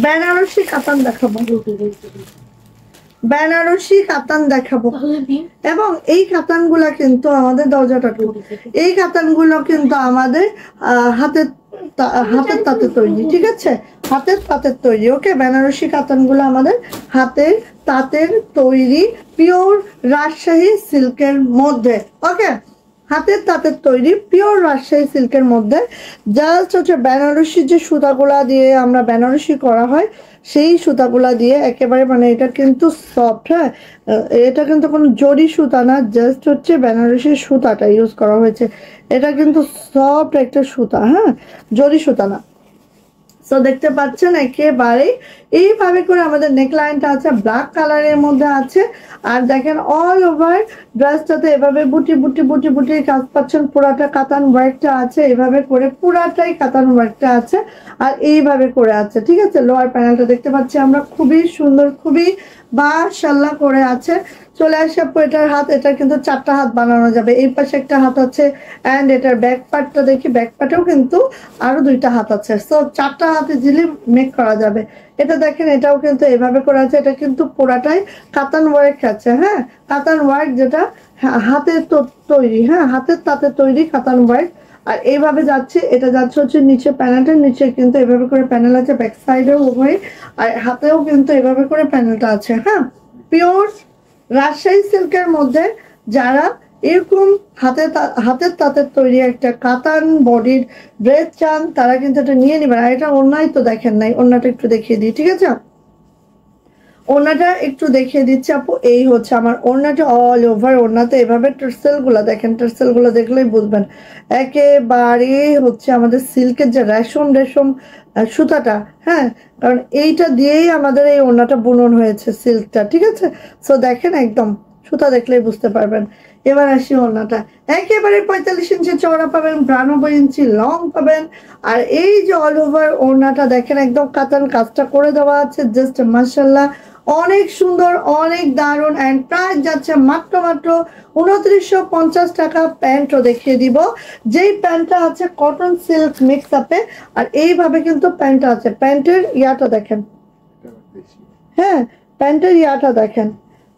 বেনারসি কাতান দেখাবো, বেনারসি কাতান দেখাবো। এবং এই কাতানগুলা কিন্তু আমাদের দরজাটা, এই কাতানগুলো কিন্তু আমাদের হাতের হাতের তাঁতে তৈরি, ঠিক আছে, হাতের তাঁতের তৈরি। ওকে, বেনারসি কাতানগুলো আমাদের হাতের তাঁতের তৈরি, পিওর রাজশাহী সিল্কের মধ্যে। ওকে, হাতের তাঁতের তৈরি পিওর রাজশাহী সিল্কের মধ্যে। জাস্ট হচ্ছে বেনারসি যে সুতাগুলা দিয়ে আমরা বেনারসি করা হয় সেই সুতাগুলা দিয়ে একেবারে, মানে এটা কিন্তু সফট। হ্যাঁ, এটা কিন্তু কোনো জরি সুতা না, জাস্ট হচ্ছে বেনারসির সুতাটা ইউজ করা হয়েছে। এটা কিন্তু সফট একটা সুতা, হ্যাঁ, জরি সুতা না। সো দেখতে পাচ্ছেন একেবারে এইভাবে করে আমাদের নেকলাইনটা আছে, ব্ল্যাক কালারের মধ্যে আছে। আর দেখেন অল ওভার ড্রেসটাতে এভাবে বুটি বুটি বুটি বুটি কাজ পাচ্ছেন, পুরাটা কাতান ওয়ার্কটা আছে, এভাবে করে পুরাটাই কাতান ওয়ার্কটা আছে, আর এইভাবে করে আছে, ঠিক আছে। লোয়ার প্যানেলটা দেখতে পাচ্ছি আমরা, খুবই সুন্দর, খুবই মাশাআল্লাহ করে আছে। চলে আসে আপু এটার হাত, এটা কিন্তু 4টা হাত বানানো যাবে। এই পাশে একটা হাত আছে, অ্যান্ড এটার ব্যাক পার্টটা দেখি, ব্যাক পার্টেও কিন্তু আরো 2টা হাত আছে। সো 4টা হাতে জিলি মেক করা যাবে। এটা দেখেন, এটাও কিন্তু এভাবে করা আছে, এটা কিন্তু পুরাটাই কাতান ওয়ার্ক আছে। হ্যাঁ, কাতান ওয়ার্ক যেটা হাতের তৈরি, হ্যাঁ, হাতের তাতে তৈরি কাতান ওয়ার্ক। আর এইভাবে যাচ্ছে, এটা যাচ্ছে হচ্ছে নিচে, প্যানেলটার নিচে কিন্তু এভাবে করে প্যানেল আছে, ব্যাক সাইডেও উভয়, আর হাতেও কিন্তু এভাবে করে প্যানেলটা আছে। হ্যাঁ, পিওর রাজশাহী সিল্কের মধ্যে যারা এরকম হাতের তাঁতের তৈরি একটা কাতান বডির ড্রেস চান তারা কিন্তু এটা নিয়ে নেবেন। আর এটা অন্যায় তো দেখেন নাই, অন্যটা একটু দেখিয়ে দিই, ঠিক আছে। ওড়নাটা একটু দেখিয়ে দিচ্ছি আপু, এই হচ্ছে আমার ওড়নাটা অল ওভার। ওড়নাতে এভাবে টার্সেল গুলা দেখেন, টার্সেল গুলো দেখলেই বুঝবেন একেবারে হচ্ছে আমাদের সিল্কের যে রেশম রেশম সুতাটা, হ্যাঁ, কারণ এইটা দিয়েই আমাদের এই ওড়নাটা বুনন হয়েছে সিল্কটা, ঠিক আছে। সো দেখেন একদম সুতা দেখলেই বুঝতে পারবেন। এবার আসি ওড়নাটা, একেবারে 45 ইঞ্চি চওড়া পাবেন, 92 ইঞ্চি লং পাবেন। আর এই যে অল ওভার ওড়নাটা দেখেন একদম কাতান কাজটা করে দেওয়া আছে, জাস্ট মাশাআল্লাহ অনেক সুন্দর, অনেক দারুণ। অ্যান্ড প্রাইস যাচ্ছে মাত্র মাত্র 2950 টাকা। প্যান্টও দেখিয়ে দিব, যেই প্যান্টটা আছে কটন সিল্ক মিক্স আপে। আর এইভাবে কিন্তু প্যান্টটা আছে, প্যান্টের ইয়াটা দেখেন, হ্যাঁ প্যান্টের ইয়াটা দেখেন।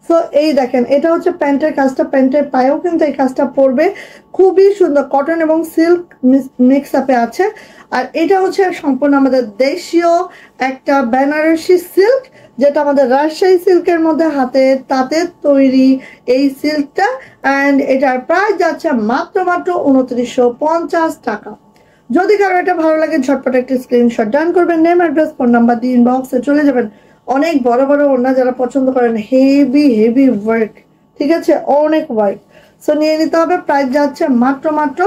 সো এই দেখেন এটা হচ্ছে প্যান্টের কাজটা, প্যান্টের পায়েও কিন্তু এই কাজটা পড়বে, খুবই সুন্দর কটন এবং সিল্ক মিক্স আপে আছে। আর এটা হচ্ছে সম্পূর্ণ আমাদের দেশীয় একটা বেনারসি সিল্ক, যেটা আমাদের রাজশাহী সিল্কের মধ্যে হাতে তাঁতের তৈরি এই সিল্কটা। অ্যান্ড এটার প্রাইস যাচ্ছে মাত্র মাত্র 2950 টাকা। যদি কারো এটা ভালো লাগে ঝটপট একটি স্ক্রিনশট ডান করবেন, নেম অ্যাড্রেস ফোন নাম্বার দিয়ে ইনবক্সে চলে যাবেন। অনেক বড় বড় ওড়না যারা পছন্দ করেন, হেভি হেভি ওয়ার্ক, ঠিক আছে, অনেক ওয়ার্ক, সো নিয়ে নিতে হবে। প্রাইস যাচ্ছে মাত্র মাত্র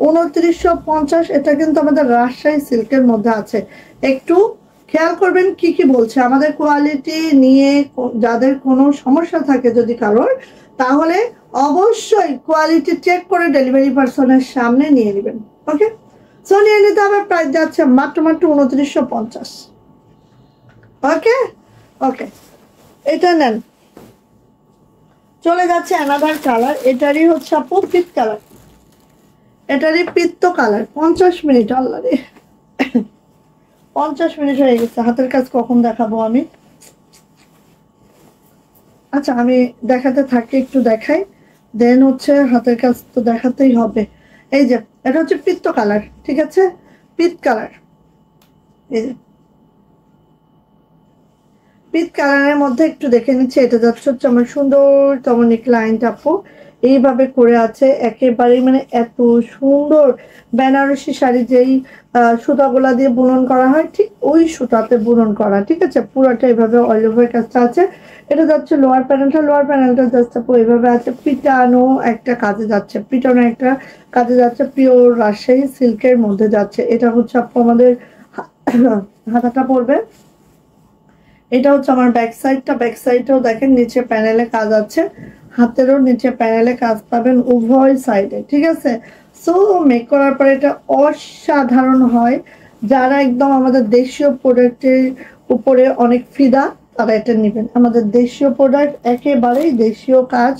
2950। এটা কিন্তু আমাদের রাজশাহী সিল্কের মধ্যে আছে। একটু খেয়াল করবেন কি কি বলছে, আমাদের কোয়ালিটি নিয়ে যাদের কোনো সমস্যা থাকে যদি কারোর, তাহলে অবশ্যই কোয়ালিটি চেক করে ডেলিভারি পার্সনের সামনে নিয়ে নেবেন। ওকে, সো নিয়ে নিতে হবে। প্রাইস যাচ্ছে মাত্র মাত্র 2950। ওকে ওকে, এটা নেন। চলে যাচ্ছে অ্যানাদার কালার, এটারই হচ্ছে আপু পিত কালার, এটারই পিত্ত কালার। 50 মিনিট, আল্লাহ রে 50 মিনিট হয়ে গেছে। হাতের কাজ কখন দেখাবো আমি? আচ্ছা আমি দেখাতে থাকি, একটু দেখাই, দেন হচ্ছে হাতের কাজ তো দেখাতেই হবে। এই যে এটা হচ্ছে পিত্ত কালার, ঠিক আছে, পিত কালার। এই যে পিত কালারের মধ্যে একটু দেখে নিচ্ছে, এটা যাচ্ছে হচ্ছে আমার সুন্দরতম নেকলাইনটা আপু এইভাবে করে আছে একেবারে, মানে এত সুন্দর বেনারসি শাড়ি যেই সুতাগুলা দিয়ে বুনন করা হয় ঠিক ওই সুতাতে বুনন করা, ঠিক আছে, পুরোটা এইভাবে অল ওভার কাজটা আছে। এটা যাচ্ছে লোয়ার প্যানেলটা, লোয়ার প্যানেলটা জাস্ট আপু এইভাবে আছে, পিটানো একটা কাজে যাচ্ছে, পিটানো একটা কাজে যাচ্ছে, পিওর রাজশাহী সিল্কের মধ্যে যাচ্ছে। এটা হচ্ছে আপু আমাদের হাতাটা পড়বে। এটা হচ্ছে আমার ব্যাক সাইডটা, ব্যাক সাইডটাও দেখেন নিচে প্যানেলে কাজ আছে, হাতেরও নিচে প্যানেলে কাজ পাবেন উভয় সাইডে, ঠিক আছে। সো মেক করার পরে এটা অসাধারণ হয়। যারা একদম আমাদের দেশীয় প্রোডাক্টের উপরে অনেক ফিদা তারা এটা নেবেন। আমাদের দেশীয় প্রোডাক্ট একেবারেই দেশীয় কাজ,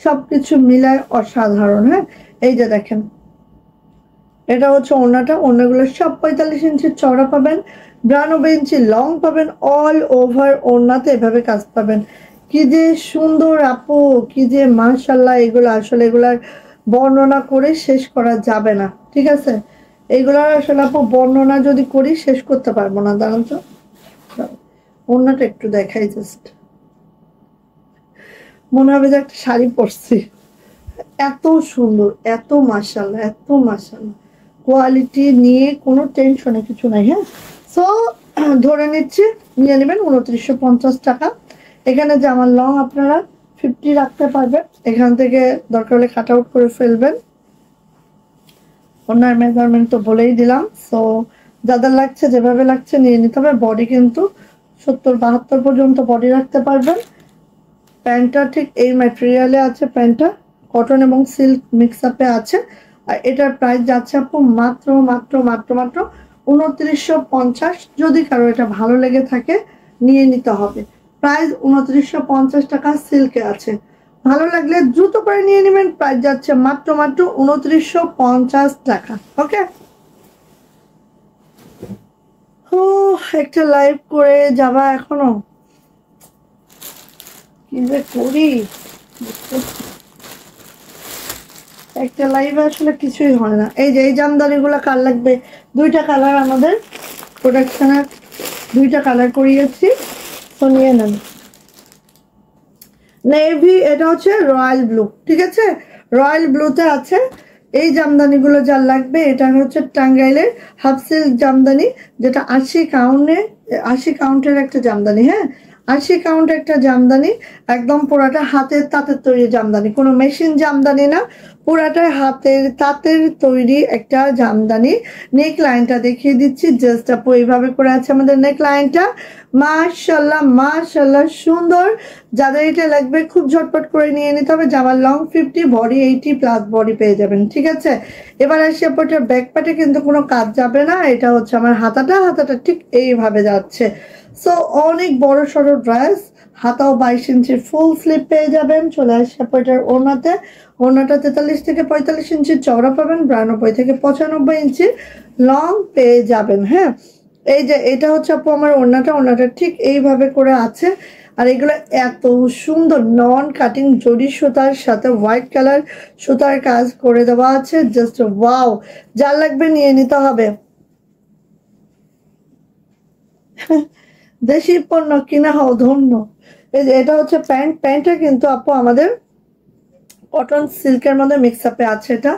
সবকিছু মিলায় অসাধারণ। হ্যাঁ, এই যে দেখেন এটা হচ্ছে ওড়নাটা, ওড়নাগুলো সব 45 ইঞ্চি চওড়া পাবেন, 92 ইঞ্চি লং পাবেন, অল ওভার ওড়নাতে এভাবে কাজ পাবেন। কি যে সুন্দর আপু, কি যে মাশাআল্লাহ, এগুলো আসলে এগুলার বর্ণনা করে শেষ করা যাবে না, ঠিক আছে, এগুলার আসলে আপু বর্ণনা যদি করি শেষ করতে পারবো না। দাঁড়ান তো, ওড়নাটা একটু দেখাই, জাস্ট মনে হবে যে একটা শাড়ি পরছি, এত সুন্দর, এত মাশাআল্লাহ, এত মাশাআল্লাহ, কোয়ালিটি নিয়ে কোনো টেনশনে কিছু নাই। হ্যাঁ, সো ধরে নিচ্ছি নিয়ে নেবেন 2950 টাকা। এখানে যে আমার লং আপনারা 50 রাখতে পারবেন, এখান থেকে দরকার হলে কাট আউট করে ফেলবেন। ওনার মেজারমেন্ট তো বলেই দিলাম। সো যাদের লাগছে যেভাবে লাগছে নিয়ে নিতে হবে। বডি কিন্তু 70-72 পর্যন্ত বডি রাখতে পারবেন। প্যান্টটা ঠিক এই ম্যাটেরিয়ালে আছে, প্যান্টটা কটন এবং সিল্ক মিক্স আপে আছে। আর এটার প্রাইস যাচ্ছে আপু মাত্র মাত্র মাত্র মাত্র 2950। যদি কারো এটা ভালো লেগে থাকে নিয়ে নিতে হবে। প্রাইস 2950 টাকা, সিল্কে আছে। ভালো লাগলে দ্রুত করে নিয়ে নেবেন। প্রাইস যাচ্ছে মাত্র মাত্র 2950 টাকা। ওকে, ও একটা লাইভ করে যাবা এখনো, কি যে করি, একটা লাইভে আসলে কিছুই হয় না। এই যে এই জামদানি গুলা কার লাগবে, দুইটা কালার আমাদের প্রোডাকশনের, দুইটা কালার করিয়েছি, তো নিয়ে নেন। নেভি, এটা হচ্ছে রয়্যাল ব্লু, ঠিক আছে, রয়্যাল ব্লুতে আছে। এই জামদানি গুলো যার লাগবে, এটা হচ্ছে টাঙ্গাইলের হাফ সিল্ক জামদানি, যেটা 80 কাউন্টের একটা জামদানি। হ্যাঁ, 80 কাউন্ট একটা জামদানি, একদম পুরাটা হাতের তাঁতের তৈরি জামদানি, কোনো মেশিন জামদানি না, পুরাটাই হাতের তাঁতের তৈরি একটা জামদানি। নেক লাইনটা দেখিয়ে দিচ্ছি, জাস্ট আপু এইভাবে করে আছে আমাদের নেক লাইনটা। মাশাল্লাহ মাশাল্লাহ সুন্দর। যাদের এটা লাগবে খুব ঝটপট করে নিয়ে নিতে হবে। জামার লং 50, বডি 80 প্লাস বডি পেয়ে যাবেন, ঠিক আছে। এবার আসি আপু এটার ব্যাক পার্টে কিন্তু কোনো কাজ যাবে না, এটা হচ্ছে আমার হাতাটা ঠিক এইভাবে যাচ্ছে। সো অনেক বড় সড়ো ড্রেস, হাতাও 22 ইঞ্চি ফুল স্লিপ পেয়ে যাবেন। চলে আসে আপু এটার ওড়নাতে, ওড়নাটা 43 থেকে 45 ইঞ্চি চওড়া পাবেন, 92 থেকে 95 ইঞ্চি লং পেয়ে যাবেন। হ্যাঁ, এই যে এটা হচ্ছে আপু আমার ওড়নাটা ঠিক এইভাবে করে আছে। আর এগুলো এত সুন্দর নন কাটিং জরি সুতার সাথে হোয়াইট কালার সুতার কাজ করে দেওয়া আছে, জাস্ট ওয়াও। যার লাগবে নিয়ে নিতে হবে। দেশি পণ্য কিনা হও ধন্য। এই যে এটা হচ্ছে প্যান্টটা কিন্তু আপু আমাদের কটন সিল্কের মধ্যে মিক্স আপে আছে এটা।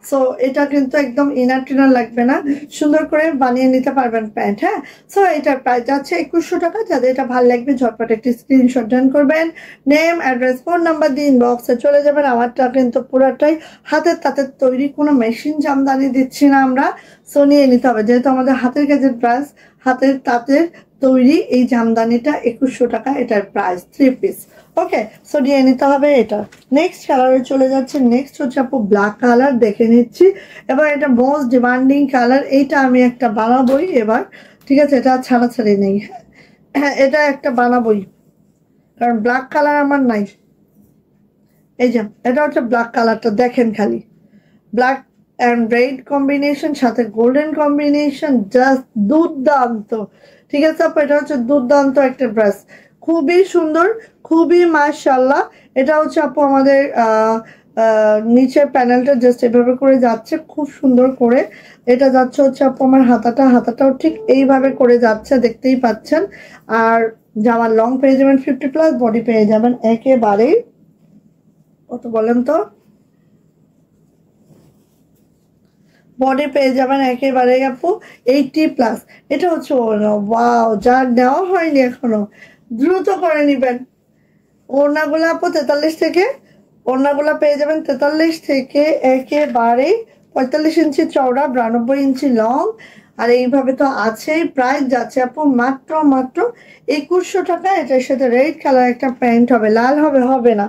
সো এটা কিন্তু একদম ইনার টিনার লাগবে না, সুন্দর করে বানিয়ে নিতে পারবেন প্যান্ট। হ্যাঁ, সো এটার প্রাইস যাচ্ছে 2100 টাকা। যাদের এটা ভালো লাগবে ঝটপট একটি স্ক্রিনশট ডান করবেন, নেম অ্যাড্রেস ফোন নাম্বার দিয়ে ইনবক্সে চলে যাবেন। আমারটা কিন্তু পুরোটাই হাতের তাঁতের তৈরি, কোনো মেশিন জামদানি দিচ্ছি না আমরা। সো নিয়ে নিতে হবে, যেহেতু আমাদের হাতের কাজের ড্রেস, হাতের তাঁতের তৈরি এই জামদানিটা 2100 টাকা এটার প্রাইস, 3 পিস। ওকে, সো নিয়ে নিতে হবে এটা। নেক্সট কালারে চলে যাচ্ছে। নেক্সট হচ্ছে আপু ব্ল্যাক কালার, দেখে নিচ্ছি। এবার এটা মোস্ট ডিমান্ডিং কালার, এইটা আমি একটা বানাবোই এবার, ঠিক আছে। এটা ছাড়াছাড়ি নেই, হ্যাঁ এটা একটা বানাবোই, কারণ ব্ল্যাক কালার আমার নাই। এই যে এটা হচ্ছে ব্ল্যাক কালারটা, দেখেন খালি ব্ল্যাক অ্যান্ড রেড কম্বিনেশন, সাথে গোল্ডেন কম্বিনেশন, জাস্ট দুর্দান্ত, ঠিক আছে আপু। এটা হচ্ছে দুর্দান্ত একটা ড্রেস, খুবই সুন্দর, খুবই মাশাআল্লাহ। এটা হচ্ছে আপু আমাদের নিচের প্যানেলটা জাস্ট এভাবে করে যাচ্ছে, খুব সুন্দর করে এটা যাচ্ছে হচ্ছে আপু আমার হাতাটাও ঠিক এইভাবে করে যাচ্ছে, দেখতেই পাচ্ছেন। আর জামার লং পেয়ে যাবেন 50 প্লাস, বডি পেয়ে যাবেন একেবারেই কত বলেন তো, বডি পেয়ে যাবেন একেবারে আপু 80 প্লাস। এটা হচ্ছে ওয়াও, যার নেওয়া হয়নি এখনো দ্রুত করে নিবেন। ওড়নাগুলো আপু 43 থেকে, ওড়নাগুলো পেয়ে যাবেন 43 থেকে একেবারে 45 ইঞ্চি চওড়া, 92 ইঞ্চি লং। আর এইভাবে তো আছেই। প্রাইস যাচ্ছে আপু মাত্র 2100 টাকা। এটার সাথে রেড কালার একটা প্যান্ট হবে, লাল হবে না,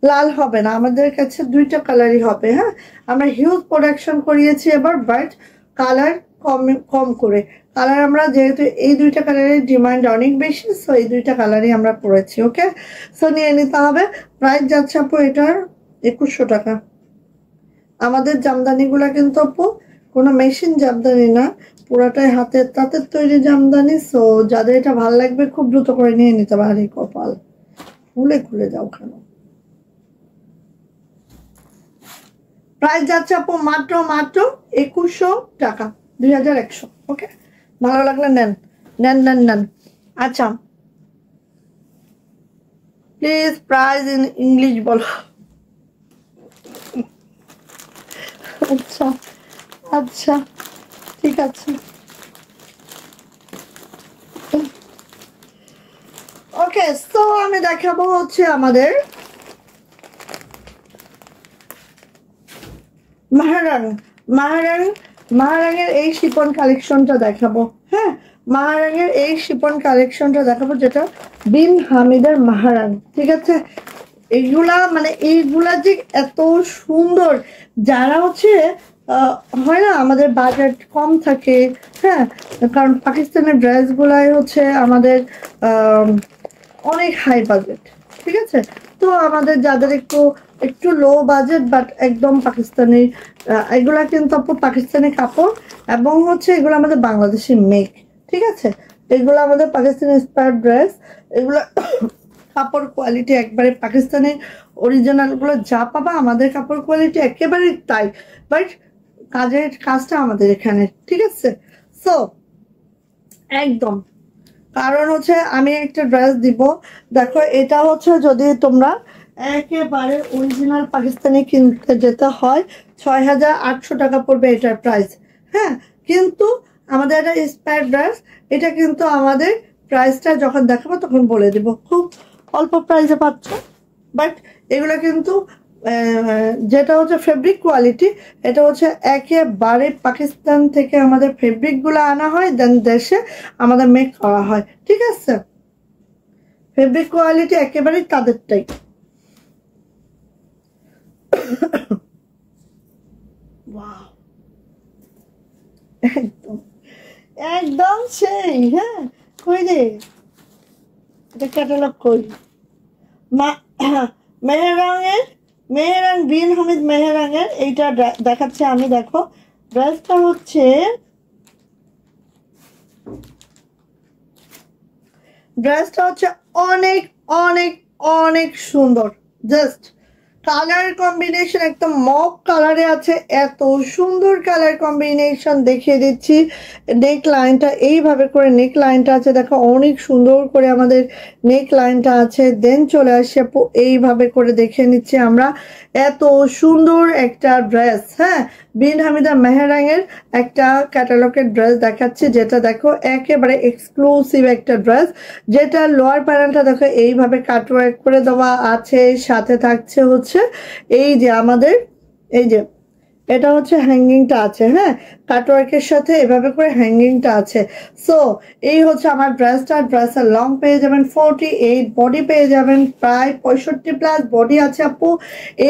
লাল হবে না, আমাদের কাছে দুইটা কালারই হবে। হ্যাঁ, আমরা হিউজ প্রোডাকশন করিয়েছি এবার, বাট কালার কম করে। কালার আমরা যেহেতু এই দুইটা কালারের ডিমান্ড অনেক বেশি, সো এই দুইটা কালারই আমরা পরেছি। ওকে, সো নিয়ে নিতে হবে। প্রাইস যাচ্ছে আপু এটার 2100 টাকা। আমাদের জামদানিগুলা কিন্তু আপু কোনো মেশিন জামদানি না, পুরাটাই হাতের তাঁতের তৈরি জামদানি। সো যাদের এটা ভালো লাগবে খুব দ্রুত করে নিয়ে নিতে পারে। কপাল খুলে যাও কেন। প্রাইস যাচ্ছে আপু মাত্র 2100 টাকা, 2100। ওকে, ভালো লাগলে নেন। আচ্ছা প্লিজ প্রাইস ইন ইংলিশ বলো। আচ্ছা ঠিক আছে। ওকে, সো আমি দেখাবো হচ্ছে আমাদের মাহারাঙের এই শিপন কালেকশনটা দেখাবো। হ্যাঁ, মাহারাঙের এই শিপন কালেকশনটা দেখাবো, যেটা বিন হামিদের মাহারাং, ঠিক আছে। এইগুলা যে এত সুন্দর, যারা হচ্ছে হয় না আমাদের বাজেট কম থাকে, হ্যাঁ, কারণ পাকিস্তানের ড্রেসগুলাই হচ্ছে আমাদের অনেক হাই বাজেট, ঠিক আছে। তো আমাদের যাদের একটু লো বাজেট বাট একদম পাকিস্তানি, এগুলা কিন্তু আপু পাকিস্তানি কাপড়, এবং হচ্ছে এগুলো আমাদের বাংলাদেশি মেক, ঠিক আছে। এগুলো আমাদের পাকিস্তানি ইন্সপায়ার্ড ড্রেস। এগুলো কাপড় কোয়ালিটি একবারে পাকিস্তানি অরিজিনাল গুলো যা পাবা, আমাদের কাপড় কোয়ালিটি একেবারে তাই, বাট কাজটা আমাদের এখানে, ঠিক আছে। সো একদম, কারণ হচ্ছে আমি একটা ড্রেস দিব, দেখো এটা হচ্ছে যদি তোমরা একেবারে অরিজিনাল পাকিস্তানি কিনতে যেতে হয় 6800 টাকা পড়বে এটার প্রাইস। হ্যাঁ, কিন্তু আমাদের এটা ইন্সপায়ার্ড ড্রেস, এটা কিন্তু আমাদের প্রাইসটা যখন দেখাবো তখন বলে দেব। খুব অল্প প্রাইসে পাচ্ছ, বাট এগুলো কিন্তু যেটা হচ্ছে ফেব্রিক কোয়ালিটি, এটা হচ্ছে একেবারে পাকিস্তান থেকে আমাদের ফেব্রিকগুলো আনা হয়, দেন দেশে আমাদের মেক করা হয়, ঠিক আছে? ফেব্রিক কোয়ালিটি একেবারেই তাদেরটাই। একদম একদম সেই। হ্যাঁ, কই রে এটা ক্যাটালগ কই? মেহেরাঙের, মেহেরাং বিন হামিদ মেহেরাঙের এইটা দেখাচ্ছে আমি। দেখো ড্রেসটা হচ্ছে, ড্রেসটা হচ্ছে অনেক অনেক অনেক সুন্দর। জাস্ট কালার কম্বিনেশন একদম মক কালারে আছে, এত সুন্দর কালার কম্বিনেশন দেখিয়ে দিচ্ছি। নেক লাইনটা এইভাবে করে নেক লাইনটা আছে, দেখো অনেক সুন্দর করে আমাদের নেক লাইনটা আছে। দেন চলে আসে এইভাবে করে দেখে নিচ্ছি আমরা, এত সুন্দর একটা ড্রেস। হ্যাঁ, বিন হামিদা মেহেরাঙের একটা ক্যাটালগের ড্রেস দেখাচ্ছি, যেটা দেখো একেবারে এক্সক্লুসিভ একটা ড্রেস, যেটা লোয়ার প্যানেলটা দেখো এইভাবে কাটওয়ার্ক করে দেওয়া আছে, সাথে থাকছে হচ্ছে এই যে আমাদের এই যে এটা হচ্ছে হ্যাঙ্গিংটা আছে। হ্যাঁ, কাটওয়ার্কের সাথে এভাবে করে হ্যাঙ্গিংটা আছে। সো এই হচ্ছে আমার ড্রেসটা। ড্রেসের লং পেয়ে যাবেন 48, বডি পেয়ে যাবেন প্রায় 65+ বডি আছে আপু।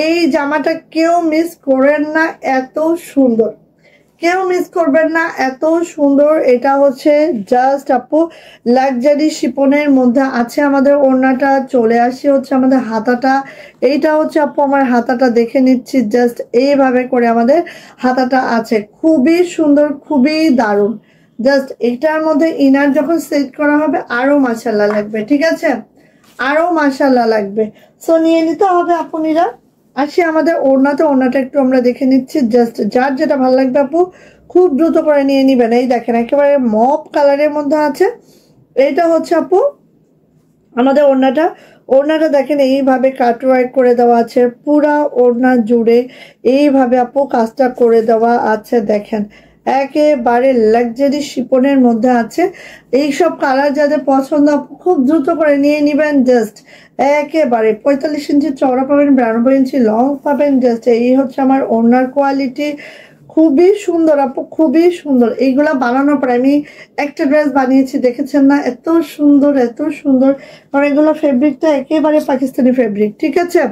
এই জামাটা কেউ মিস করেন না, এত সুন্দর, কেউ মিস করবেন না, এত সুন্দর। এটা হচ্ছে জাস্ট আপু লাক্সারি শিপনের মধ্যে আছে আমাদের ওড়নাটা। চলে আসি হচ্ছে আমাদের হাতাটা, এইটা হচ্ছে আপু আমার হাতাটা দেখে নিচ্ছি। জাস্ট এইভাবে করে আমাদের হাতাটা আছে, খুবই সুন্দর, খুবই দারুণ। জাস্ট এটার মধ্যে ইনার যখন সেট করা হবে আরো মাশাআল্লাহ লাগবে, ঠিক আছে? আরো মাশাআল্লাহ লাগবে। সো নিয়ে নিতে হবে আপুনিরা। আসি আমাদের ওড়নাতে, ওড়নাটা একটু আমরা দেখে নিচ্ছি। জাস্ট যার যেটা ভালো লাগবে আপু খুব দ্রুত করে নিয়ে নিবেন। এই দেখেন একেবারে মপ কালারের মধ্যে আছে। এইটা হচ্ছে আপু আমাদের ওড়নাটা। ওড়নাটা দেখেন এইভাবে কাটওয়ার্ক করে দেওয়া আছে, পুরা ওড়না জুড়ে এইভাবে আপু কাজটা করে দেওয়া আছে। দেখেন একেবারে লাক্সারি শিপনের মধ্যে আছে। এইসব কালার যাদের পছন্দ আপু খুব দ্রুত করে নিয়ে নিবেন। জাস্ট একেবারে 45 ইঞ্চি চওড়া পাবেন, 92 ইঞ্চি লং পাবেন। জাস্ট এই হচ্ছে আমার ওড়নার কোয়ালিটি, খুবই সুন্দর আপু, খুবই সুন্দর। এইগুলা বানানোর পর আমি একটা ড্রেস বানিয়েছি, দেখেছেন না? এত সুন্দর, এত সুন্দর। কারণ এগুলো ফেব্রিকটা একেবারে পাকিস্তানি ফেব্রিক, ঠিক আছে?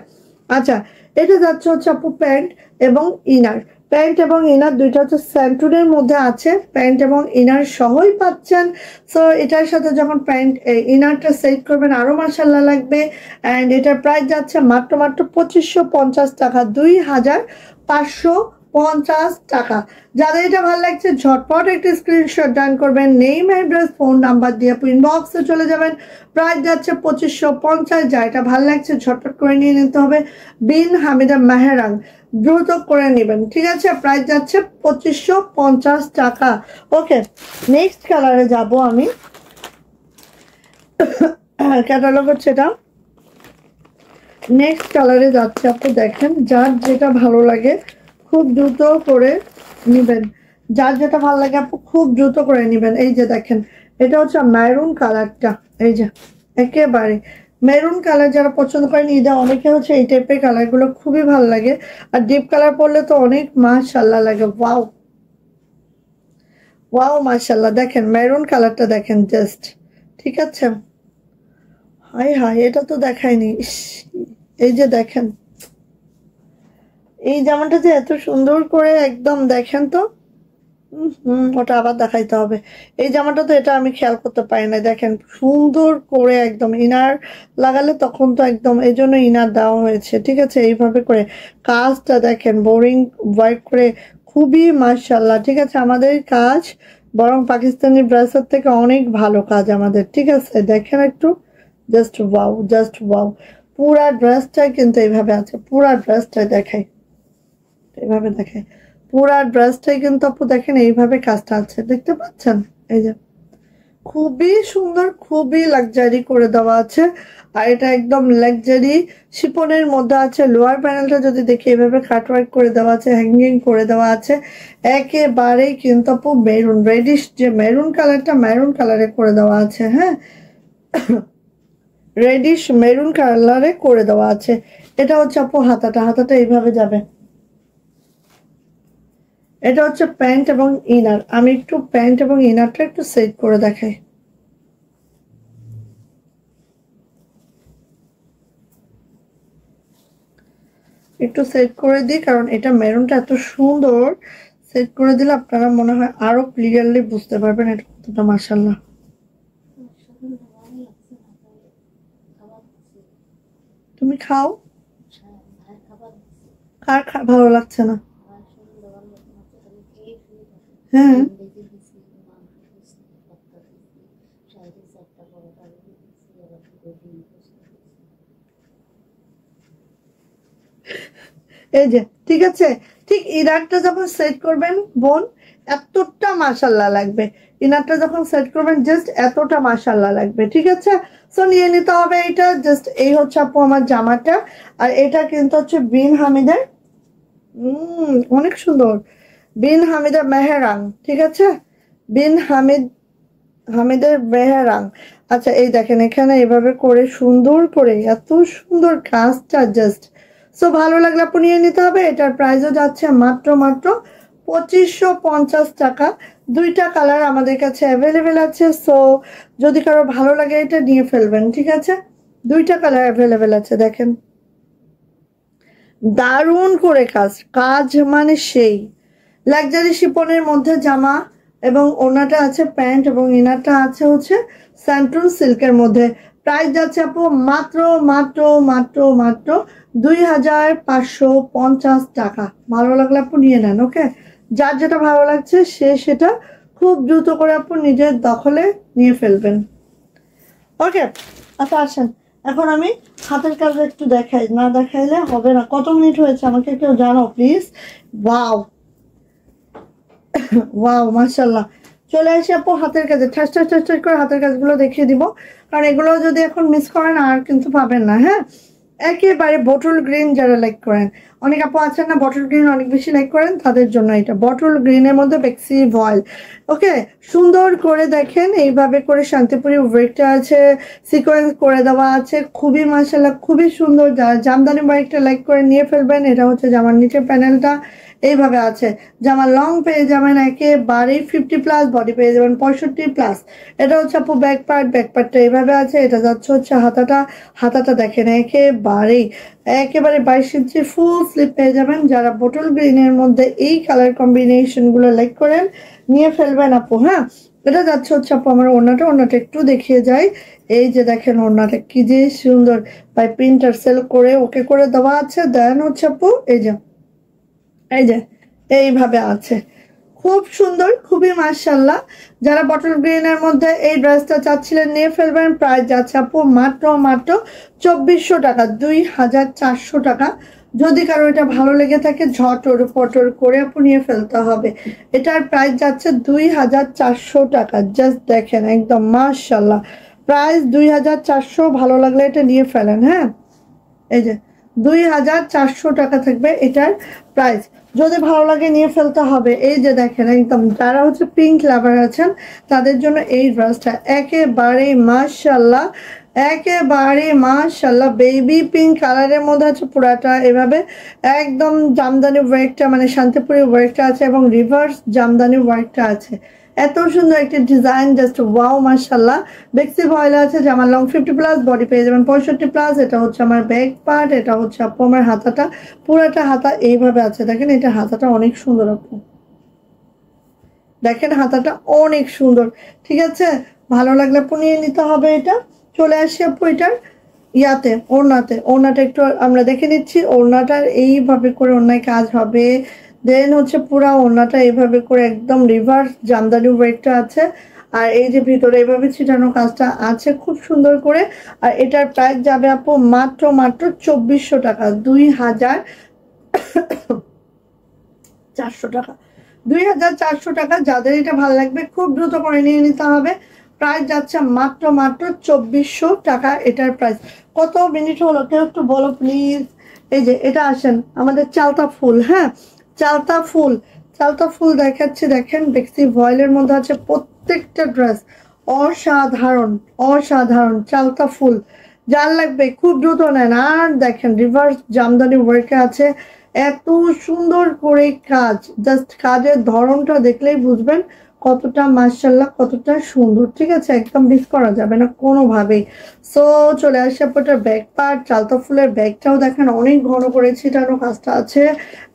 আচ্ছা, এটা যাচ্ছে হচ্ছে আপু প্যান্ট এবং ইনার। প্যান্ট এবং ইনার দুইটা হচ্ছে স্যান্টুনের মধ্যে আছে, প্যান্ট এবং ইনার সহই পাচ্ছেন। সো এটার সাথে যখন প্যান্ট ইনারটা সেট করবেন আরো মাশাআল্লাহ লাগবে। অ্যান্ড এটার প্রাইস যাচ্ছে মাত্র 2550 টাকা, 2550 টাকা। যাদের এটা ভালো লাগছে ঝটপট একটা স্ক্রিনশট ডান করবেন, নেম অ্যাড্রেস ফোন নাম্বার দিয়ে ইনবক্সে চলে যাবেন। প্রাইস যাচ্ছে 2550। যা এটা ভালো লাগছে ঝটপট করে নিয়ে নিতে হবে। বিন হামিদা মেহেরাং, দ্রুত করে নেবেন, ঠিক আছে? প্রাইস যাচ্ছে 2550 টাকা। ওকে, নেক্সট কালারে যাব আমি। ক্যাটালগ হচ্ছে এটা। নেক্সট কালারে যাচ্ছে আপু, দেখেন যার যেটা ভালো লাগে খুব দ্রুত করে নিবেন। যার যেটা ভালো লাগে আপু খুব দ্রুত করে নিবেন। এই যে দেখেন এটা হচ্ছে মেরুন কালারটা, এই যে একেবারে মেরুন কালার। যারা পছন্দ করেন ঈদে অনেকে হচ্ছে এই টাইপের কালারগুলো খুবই ভালো লাগে। আর ডিপ কালার পরলে তো অনেক মাশাআল্লাহ লাগে। ওয়াও ওয়াও মাশাআল্লাহ, দেখেন মেরুন কালারটা দেখেন জাস্ট, ঠিক আছে? হাই হাই, এটা তো দেখায়নি। এই যে দেখেন এই জামাটা যে এত সুন্দর করে একদম দেখেন তো। ওটা আবার দেখাইতে হবে। এই জামাটা তো এটা আমি খেয়াল করতে পারি না। দেখেন সুন্দর করে একদম ইনার লাগালে তখন তো একদম, এই জন্য ইনার দেওয়া হয়েছে, ঠিক আছে? এইভাবে করে কাজটা দেখেন বোরিং ওয়ার্ক করে, খুবই মাশাআল্লাহ, ঠিক আছে? আমাদের কাজ বরং পাকিস্তানি ড্রেসের থেকে অনেক ভালো কাজ আমাদের, ঠিক আছে? দেখেন একটু, জাস্ট ওয়াও, জাস্ট ওয়াও। পুরা ড্রেসটাই কিন্তু এইভাবে আছে, পুরা ড্রেসটাই দেখাই, এইভাবে দেখাই। পুরা ড্রেসটাই কিন্তু আপু দেখেন এইভাবে কাজটা আছে, দেখতে পাচ্ছেন? এই যে খুবই সুন্দর, খুবই লাক্সারি করে দেওয়া আছে। আর এটা একদম লাক্সারি শিপনের মধ্যে আছে। লোয়ার প্যানেলটা যদি দেখি এভাবে কাটওয়ার্ক করে দেওয়া আছে, হ্যাঙ্গিং করে দেওয়া আছে। একেবারেই কিন্তু আপু মেরুন, রেডিশ যে মেরুন কালারটা, মেরুন কালারে করে দেওয়া আছে। হ্যাঁ, রেডিশ মেরুন কালারে করে দেওয়া আছে। এটা হচ্ছে আপু হাতাটা, হাতাটা এইভাবে যাবে। এটা হচ্ছে প্যান্ট এবং ইনার। আমি একটু প্যান্ট এবং ইনারটা একটু সেট করে দেখাই। একটু সেট করে দিই, কারণ এটা মেরুনটা এত সুন্দর, সেট করে দিলে আপনারা মনে হয় আরো ক্লিয়ারলি বুঝতে পারবেন এটা কতটা মাশাআল্লাহ। তুমি খাও, কার ভালো লাগছে না? হ্যাঁ, এই যে ঠিক আছে। ঠিক ইনারটা যখন সেট করবেন বোন, এতটা মাশাআল্লাহ লাগবে। ইনারটা যখন সেট করবেন জাস্ট এতটা মাশাআল্লাহ লাগবে। ঠিক আছে, সো নিয়ে নিতে হবে এটা। জাস্ট এই হচ্ছে আপু আমার জামাটা। আর এটা কিন্তু হচ্ছে বিন হামিদের, অনেক সুন্দর, বিন হামিদের মেহেরাং। ঠিক আছে, বিন হামিদের মেহেরাং। আচ্ছা, এই দেখেন এখানে এভাবে করে সুন্দর করে এত সুন্দর কাজটা জাস্ট। সো ভালো লাগলে আপু নিয়ে নিতে হবে। এটার প্রাইসও যাচ্ছে মাত্র মাত্র 2550 টাকা। দুইটা কালার আমাদের কাছে অ্যাভেলেবেল আছে। সো যদি কারো ভালো লাগে এটা নিয়ে ফেলবেন। ঠিক আছে, দুইটা কালার অ্যাভেলেবেল আছে। দেখেন দারুণ করে কাজ, কাজ মানে সেই লাক্সারি শিপনের মধ্যে জামা, এবং ওনাটা আছে প্যান্ট, এবং ইনারটা আছে হচ্ছে স্যান্টুন সিল্কের মধ্যে। প্রাইস যাচ্ছে আপু মাত্র মাত্র মাত্র মাত্র 2550 টাকা। ভালো লাগলে আপু নিয়ে নেন। ওকে, যার যেটা ভালো লাগছে সে সেটা খুব দ্রুত করে আপু নিজের দখলে নিয়ে ফেলবেন। ওকে, আচ্ছা আসেন এখন আমি হাতের কাজ একটু দেখাই, না দেখাইলে হবে না। কত মিনিট হয়েছে আমাকে কেউ জানো প্লিজ? ওয়াও ওয়াও মাশাআল্লাহ। চলে আসি আপু হাতের কাজে, ঠাস ঠাস ঠাস ঠাস করে হাতের কাজগুলো দেখিয়ে দিব, কারণ এগুলো যদি এখন মিস করেন আর কিন্তু পাবেন না। হ্যাঁ, একেবারে বটল গ্রিন যারা লাইক করেন, অনেক আপু আছেন না বটল গ্রিন অনেক বেশি লাইক করেন, তাদের জন্য এটা বটল গ্রিনের মধ্যে বেক্সি ভয়েল। ওকে, সুন্দর করে দেখেন এইভাবে করে শান্তিপুরি ওয়ার্কটা আছে, সিকোয়েন্স করে দেওয়া আছে, খুবই মাশাআল্লাহ খুবই সুন্দর। যারা জামদানি ওয়ার্কটা লাইক করে নিয়ে ফেলবেন। এটা হচ্ছে জামার নিচের প্যানেলটা এইভাবে আছে। জামা লং পেয়ে যাবেন একেবারেই 50+, বডি পেয়ে যাবেন 65+। এটা হচ্ছে আপু ব্যাক পার্ট, ব্যাক পার্টটা এইভাবে আছে। এটা যাচ্ছে হচ্ছে হাতাটা, হাতাটা দেখেন একেবারে 22 ইঞ্চি ফুল স্লিপ পেয়ে যাবেন। যারা বোটল গ্রিনের মধ্যে এই কালার কম্বিনেশন গুলো লাইক করেন নিয়ে ফেলবেন আপু। হ্যাঁ, এটা যাচ্ছে হচ্ছে আপু আমার ওড়নাটা একটু দেখিয়ে যায়। এই যে দেখেন ওড়নাটা কি যে সুন্দর, বাই প্রিন্টার সেল করে ওকে করে দেওয়া আছে। দেন হচ্ছে আপু এই যে এইভাবে আছে, খুব সুন্দর, খুবই মাশাআল্লাহ। যারা বটল গ্রিনের মধ্যে এই ড্রেসটা চাচ্ছিলেন নিয়ে ফেলবেন। প্রাইস যাচ্ছে আপু মাত্র মাত্র 2400 টাকা, 2400 টাকা। যদি কারো এটা ভালো লেগে থাকে ঝটর পটর করে আপু নিয়ে ফেলতে হবে। এটার প্রাইস যাচ্ছে 2400 টাকা। জাস্ট দেখেন একদম মাশাআল্লাহ, প্রাইস 2400। ভালো লাগলে এটা নিয়ে ফেলেন। হ্যাঁ, এই যে 2400 টাকা থাকবে এটার প্রাইস। যদি ভালো লাগে নিয়ে ফেলতে হবে। এই যে দেখেন একদম যারা হচ্ছে পিঙ্ক লাভার আছেন তাদের জন্য এই ড্রেসটা একেবারে মাশাআল্লাহ, একেবারে মাশাআল্লাহ বেবি পিঙ্ক কালারের মধ্যে আছে পুরাটা এভাবে। একদম জামদানি ওয়ার্কটা মানে শান্তিপুরি ওয়ার্কটা আছে, এবং রিভার্স জামদানি ওয়ার্কটা আছে। এত সুন্দর একটি ডিজাইন, জাস্ট ওয়াও মাশাআল্লাহ। বেক্সি ভয়েল আছে, জামার লং 50+, বডি পেয়ে যাবেন 65+। এটা হচ্ছে আমার ব্যাক পার্ট, এটা হচ্ছে আপু আমার হাতাটা, পুরাটা হাতা এইভাবে আছে। দেখেন এটা হাতাটা অনেক সুন্দর আপু, দেখেন হাতাটা অনেক সুন্দর। ঠিক আছে, ভালো লাগলে আপু নিয়ে নিতে হবে এটা। চলে আসি আপু এটার ইয়াতে ওড়নাটা একটু আমরা দেখে নিচ্ছি। ওড়নাটার এইভাবে করে ওড়নায় কাজ হবে। দেন হচ্ছে পুরা ওড়নাটা এইভাবে করে একদম রিভার্স জামদানি ওয়ার্কটা আছে। আর এই যে ভিতরে এইভাবে ছিটানো কাজটা আছে খুব সুন্দর করে। আর এটার প্রাইস যাবে আপু মাত্র মাত্র 2400 টাকা, 2400 টাকা, 2400 টাকা। যাদের এটা ভালো লাগবে খুব দ্রুত করে নিয়ে নিতে হবে। প্রাইস যাচ্ছে মাত্র মাত্র 2400 টাকা এটার প্রাইস। কত মিনিট হলো কেউ একটু বলো প্লিজ। এই যে এটা আসেন আমাদের চালতা ফুল, হ্যাঁ চালতা ফুল, চালতা ফুল দেখাচ্ছি দেখেন বেক্সি ভয়েলের মধ্যে আছে প্রত্যেকটা ড্রেস অসাধারণ অসাধারণ। চালতা ফুল যার লাগবে খুব দ্রুত নেন। আর দেখেন রিভার্স জামদানি ওয়ার্কে আছে, এত সুন্দর করে কাজ, জাস্ট কাজের ধরনটা দেখলেই বুঝবেন কতটা মাশাআল্লাহ কতটা সুন্দর। ঠিক আছে, একদম মিস করা যাবে না কোনোভাবেই। সো চলে আসে আপনার ব্যাক পার্ট। চালতা ফুলের ব্যাগটাও দেখেন অনেক ঘন করে ছিটানো কাজটা আছে।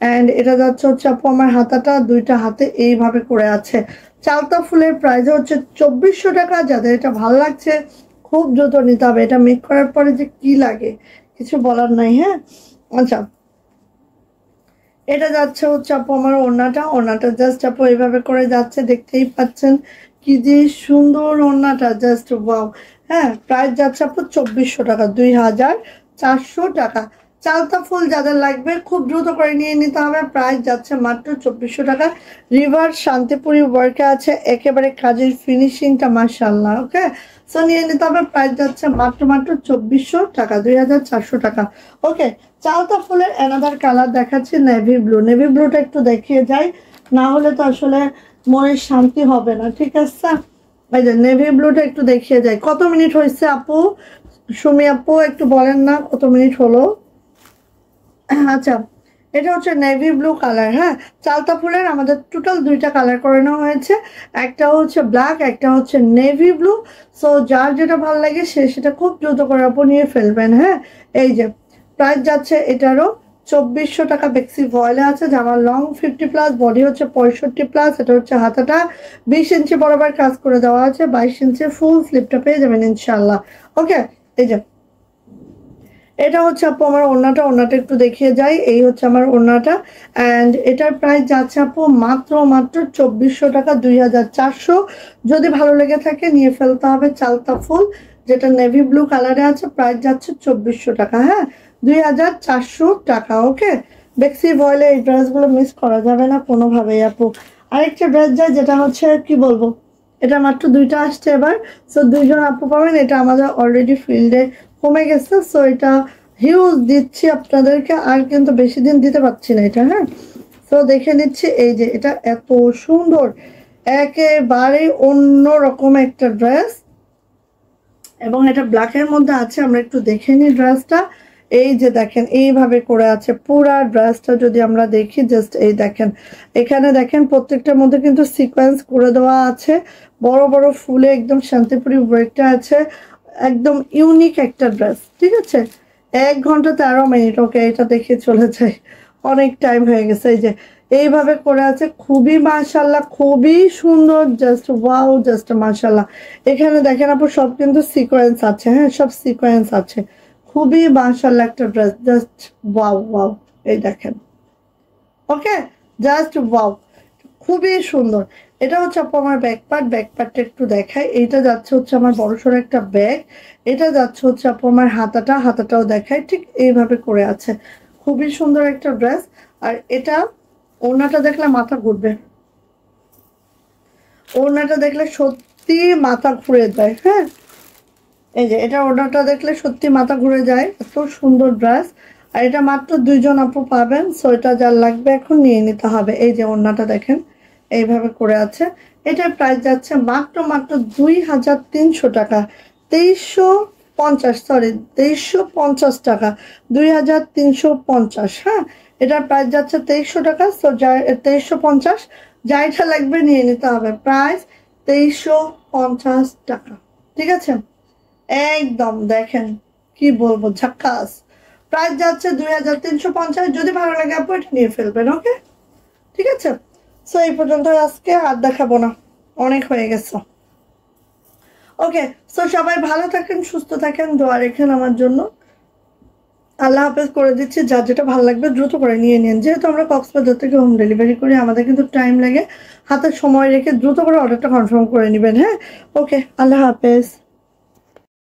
অ্যান্ড এটা যাচ্ছে হচ্ছে আপু আমার হাতাটা দুইটা হাতে এইভাবে করে আছে। চালতা ফুলের প্রাইস হচ্ছে 2400 টাকা। যাদের এটা ভালো লাগছে খুব দ্রুত নিতে হবে। এটা মেক করার পরে যে কি লাগে কিছু বলার নাই। হ্যাঁ আচ্ছা, এটা যাচ্ছে হচ্ছে আপু আমার ওড়নাটা জাস্ট আপু এইভাবে করে যাচ্ছে, দেখতেই পাচ্ছেন কি যে সুন্দর ওড়নাটা, জাস্ট ওয়াও। হ্যাঁ প্রাইস যাচ্ছে আপু 2400 টাকা, 2400 টাকা। চালতা ফুল যাদের লাগবে খুব দ্রুত করে নিয়ে নিতে হবে। প্রাইস যাচ্ছে মাত্র 2400 টাকা। রিভার শান্তিপুরি ওয়ার্কে আছে, একেবারে কাজের ফিনিশিংটা মাশাআল্লাহ। ওকে, সো নিয়ে নিতে হবে। প্রাইস যাচ্ছে মাত্র মাত্র 2400 টাকা, 2400 টাকা। ওকে, চালতা ফুলের অ্যানাদার কালার দেখাচ্ছি নেভি ব্লু। নেভি ব্লুটা একটু দেখিয়ে যাই, না হলে তো আসলে মনের শান্তি হবে না। ঠিক আছে, এই যে নেভি ব্লুটা একটু দেখিয়ে যাই। কত মিনিট হয়েছে আপু? সুমি আপু একটু বলেন না কত মিনিট হলো। আচ্ছা, এটা হচ্ছে নেভি ব্লু কালার। হ্যাঁ, চালতা ফুলের আমাদের টোটাল দুইটা কালার করে নেওয়া হয়েছে, একটা হচ্ছে ব্ল্যাক, একটা হচ্ছে নেভি ব্লু। সো যার যেটা ভালো লাগে সে সেটা খুব দ্রুত করে আপু নিয়ে ফেলবেন। হ্যাঁ, এই যে প্রাইস যাচ্ছে এটারও 2400 টাকা। বেক্সি ভয়েলে আছে, জামা লং 50+, বডি হচ্ছে 65+। এটা হচ্ছে হাতাটা 20 ইঞ্চি বরাবর কাজ করে দেওয়া আছে, 22 ইঞ্চি ফুল স্লিপটা পেয়ে যাবেন ইনশাল্লাহ। ওকে, এই যে এটা হচ্ছে আপু আমার ওড়নাটা একটু দেখিয়ে যাই। এই হচ্ছে আমার ওড়নাটা, অ্যান্ড এটার প্রাইস যাচ্ছে আপু মাত্র মাত্র 2400 টাকা, 2400। যদি ভালো লেগে থাকে নিয়ে ফেলতে হবে। চালতা ফুল যেটা নেভি ব্লু কালারে আছে, প্রাইস যাচ্ছে 2400 টাকা। হ্যাঁ, 2400 টাকা। ওকে, বেক্সি ভয়েলে এই ড্রেসগুলো মিস করা যাবে না কোনোভাবেই আপু। আরেকটা ড্রেস যায় যেটা হচ্ছে কি বলবো, এটা মাত্র দুইটা আসছে এবার। সো দুইজন আপু পাবেন, এটা আমাদের অলরেডি ফিল্ডে কমে গেছে। সো এটা হিউজ দিচ্ছি আপনাদেরকে, আর কিন্তু বেশি দিন দিতে পারছি না এটা। হ্যাঁ, তো দেখে নিচ্ছি। এই যে এটা এত সুন্দর, একেবারে অন্য রকম একটা ড্রেস, এবং এটা ব্ল্যাকের মধ্যে আছে। আমরা একটু দেখে নিই ড্রেসটা। এই যে দেখেন এইভাবে করে আছে পুরা ড্রেসটা। যদি আমরা দেখি জাস্ট এই দেখেন, এখানে দেখেন প্রত্যেকটার মধ্যে কিন্তু সিকোয়েন্স করে দেওয়া আছে, বড় বড় ফুলে একদম শান্তিপুরি ওয়ার্কটা আছে, একদম ইউনিক একটা ড্রেস। ঠিক আছে, 1 ঘন্টা 13 মিনিট। ওকে, এটা দেখে চলে যাই, অনেক টাইম হয়ে গেছে। এই যে এইভাবে করে আছে, খুবই মাশাআল্লাহ, খুবই সুন্দর, জাস্ট ওয়াও, জাস্ট মাশাআল্লাহ। এখানে দেখেন আপু সব কিন্তু সিকোয়েন্স আছে। হ্যাঁ, সব সিকোয়েন্স আছে, খুবই মাশাআল্লাহ একটা ড্রেস, জাস্ট ওয়াও ওয়াও। এই দেখেন, ওকে, জাস্ট ওয়াও, খুবই সুন্দর। এটা হচ্ছে আপু আমার ব্যাক পার্টটা একটু দেখাই। এইটা যাচ্ছে হচ্ছে আমার বড়সড় একটা ব্যাগ। এটা যাচ্ছে হচ্ছে আপু আমার হাতাটাও দেখাই, ঠিক এইভাবে করে আছে, খুবই সুন্দর একটা ড্রেস। আর এটা ওড়নাটা দেখলে মাথা ঘুরবে, ওড়নাটা দেখলে সত্যি মাথা ঘুরে যায়। হ্যাঁ, এই যে এটা ওড়নাটা দেখলে সত্যি মাথা ঘুরে যায়, এত সুন্দর ড্রেস। আর এটা মাত্র 2জন আপু পাবেন। সো এটা যার লাগবে এখন নিয়ে নিতে হবে। এই যে ওড়নাটা দেখেন এইভাবে করে আছে, এটার প্রাইস যাচ্ছে মাত্র মাত্র 2300 টাকা, 2350, সরি 2350 টাকা, 2350। হ্যাঁ, এটার প্রাইস যাচ্ছে 2300 টাকা। সো 2350, যাইটা লাগবে নিয়ে নিতে হবে। প্রাইস 2350 টাকা। ঠিক আছে, একদম দেখেন কি বলবো, ঝাক্কাস। প্রাইস যাচ্ছে 2350। যদি ভালো লাগে আপু এটা নিয়ে ফেলবেন। ওকে, ঠিক আছে। সো এই পর্যন্ত আজকে আর দেখাবো না, অনেক হয়ে গেছে। ওকে, সো সবাই ভালো থাকেন, সুস্থ থাকেন, দোয়া রেখেন আমার জন্য। আল্লাহ হাফেজ করে দিচ্ছি। যার যেটা ভালো লাগবে দ্রুত করে নিয়ে নিন। যেহেতু আমরা কক্সবাজার থেকে হোম ডেলিভারি করি, আমাদের কিন্তু টাইম লাগে, হাতে সময় রেখে দ্রুত করে অর্ডারটা কনফার্ম করে নেবেন। হ্যাঁ, ওকে, আল্লাহ হাফেজ।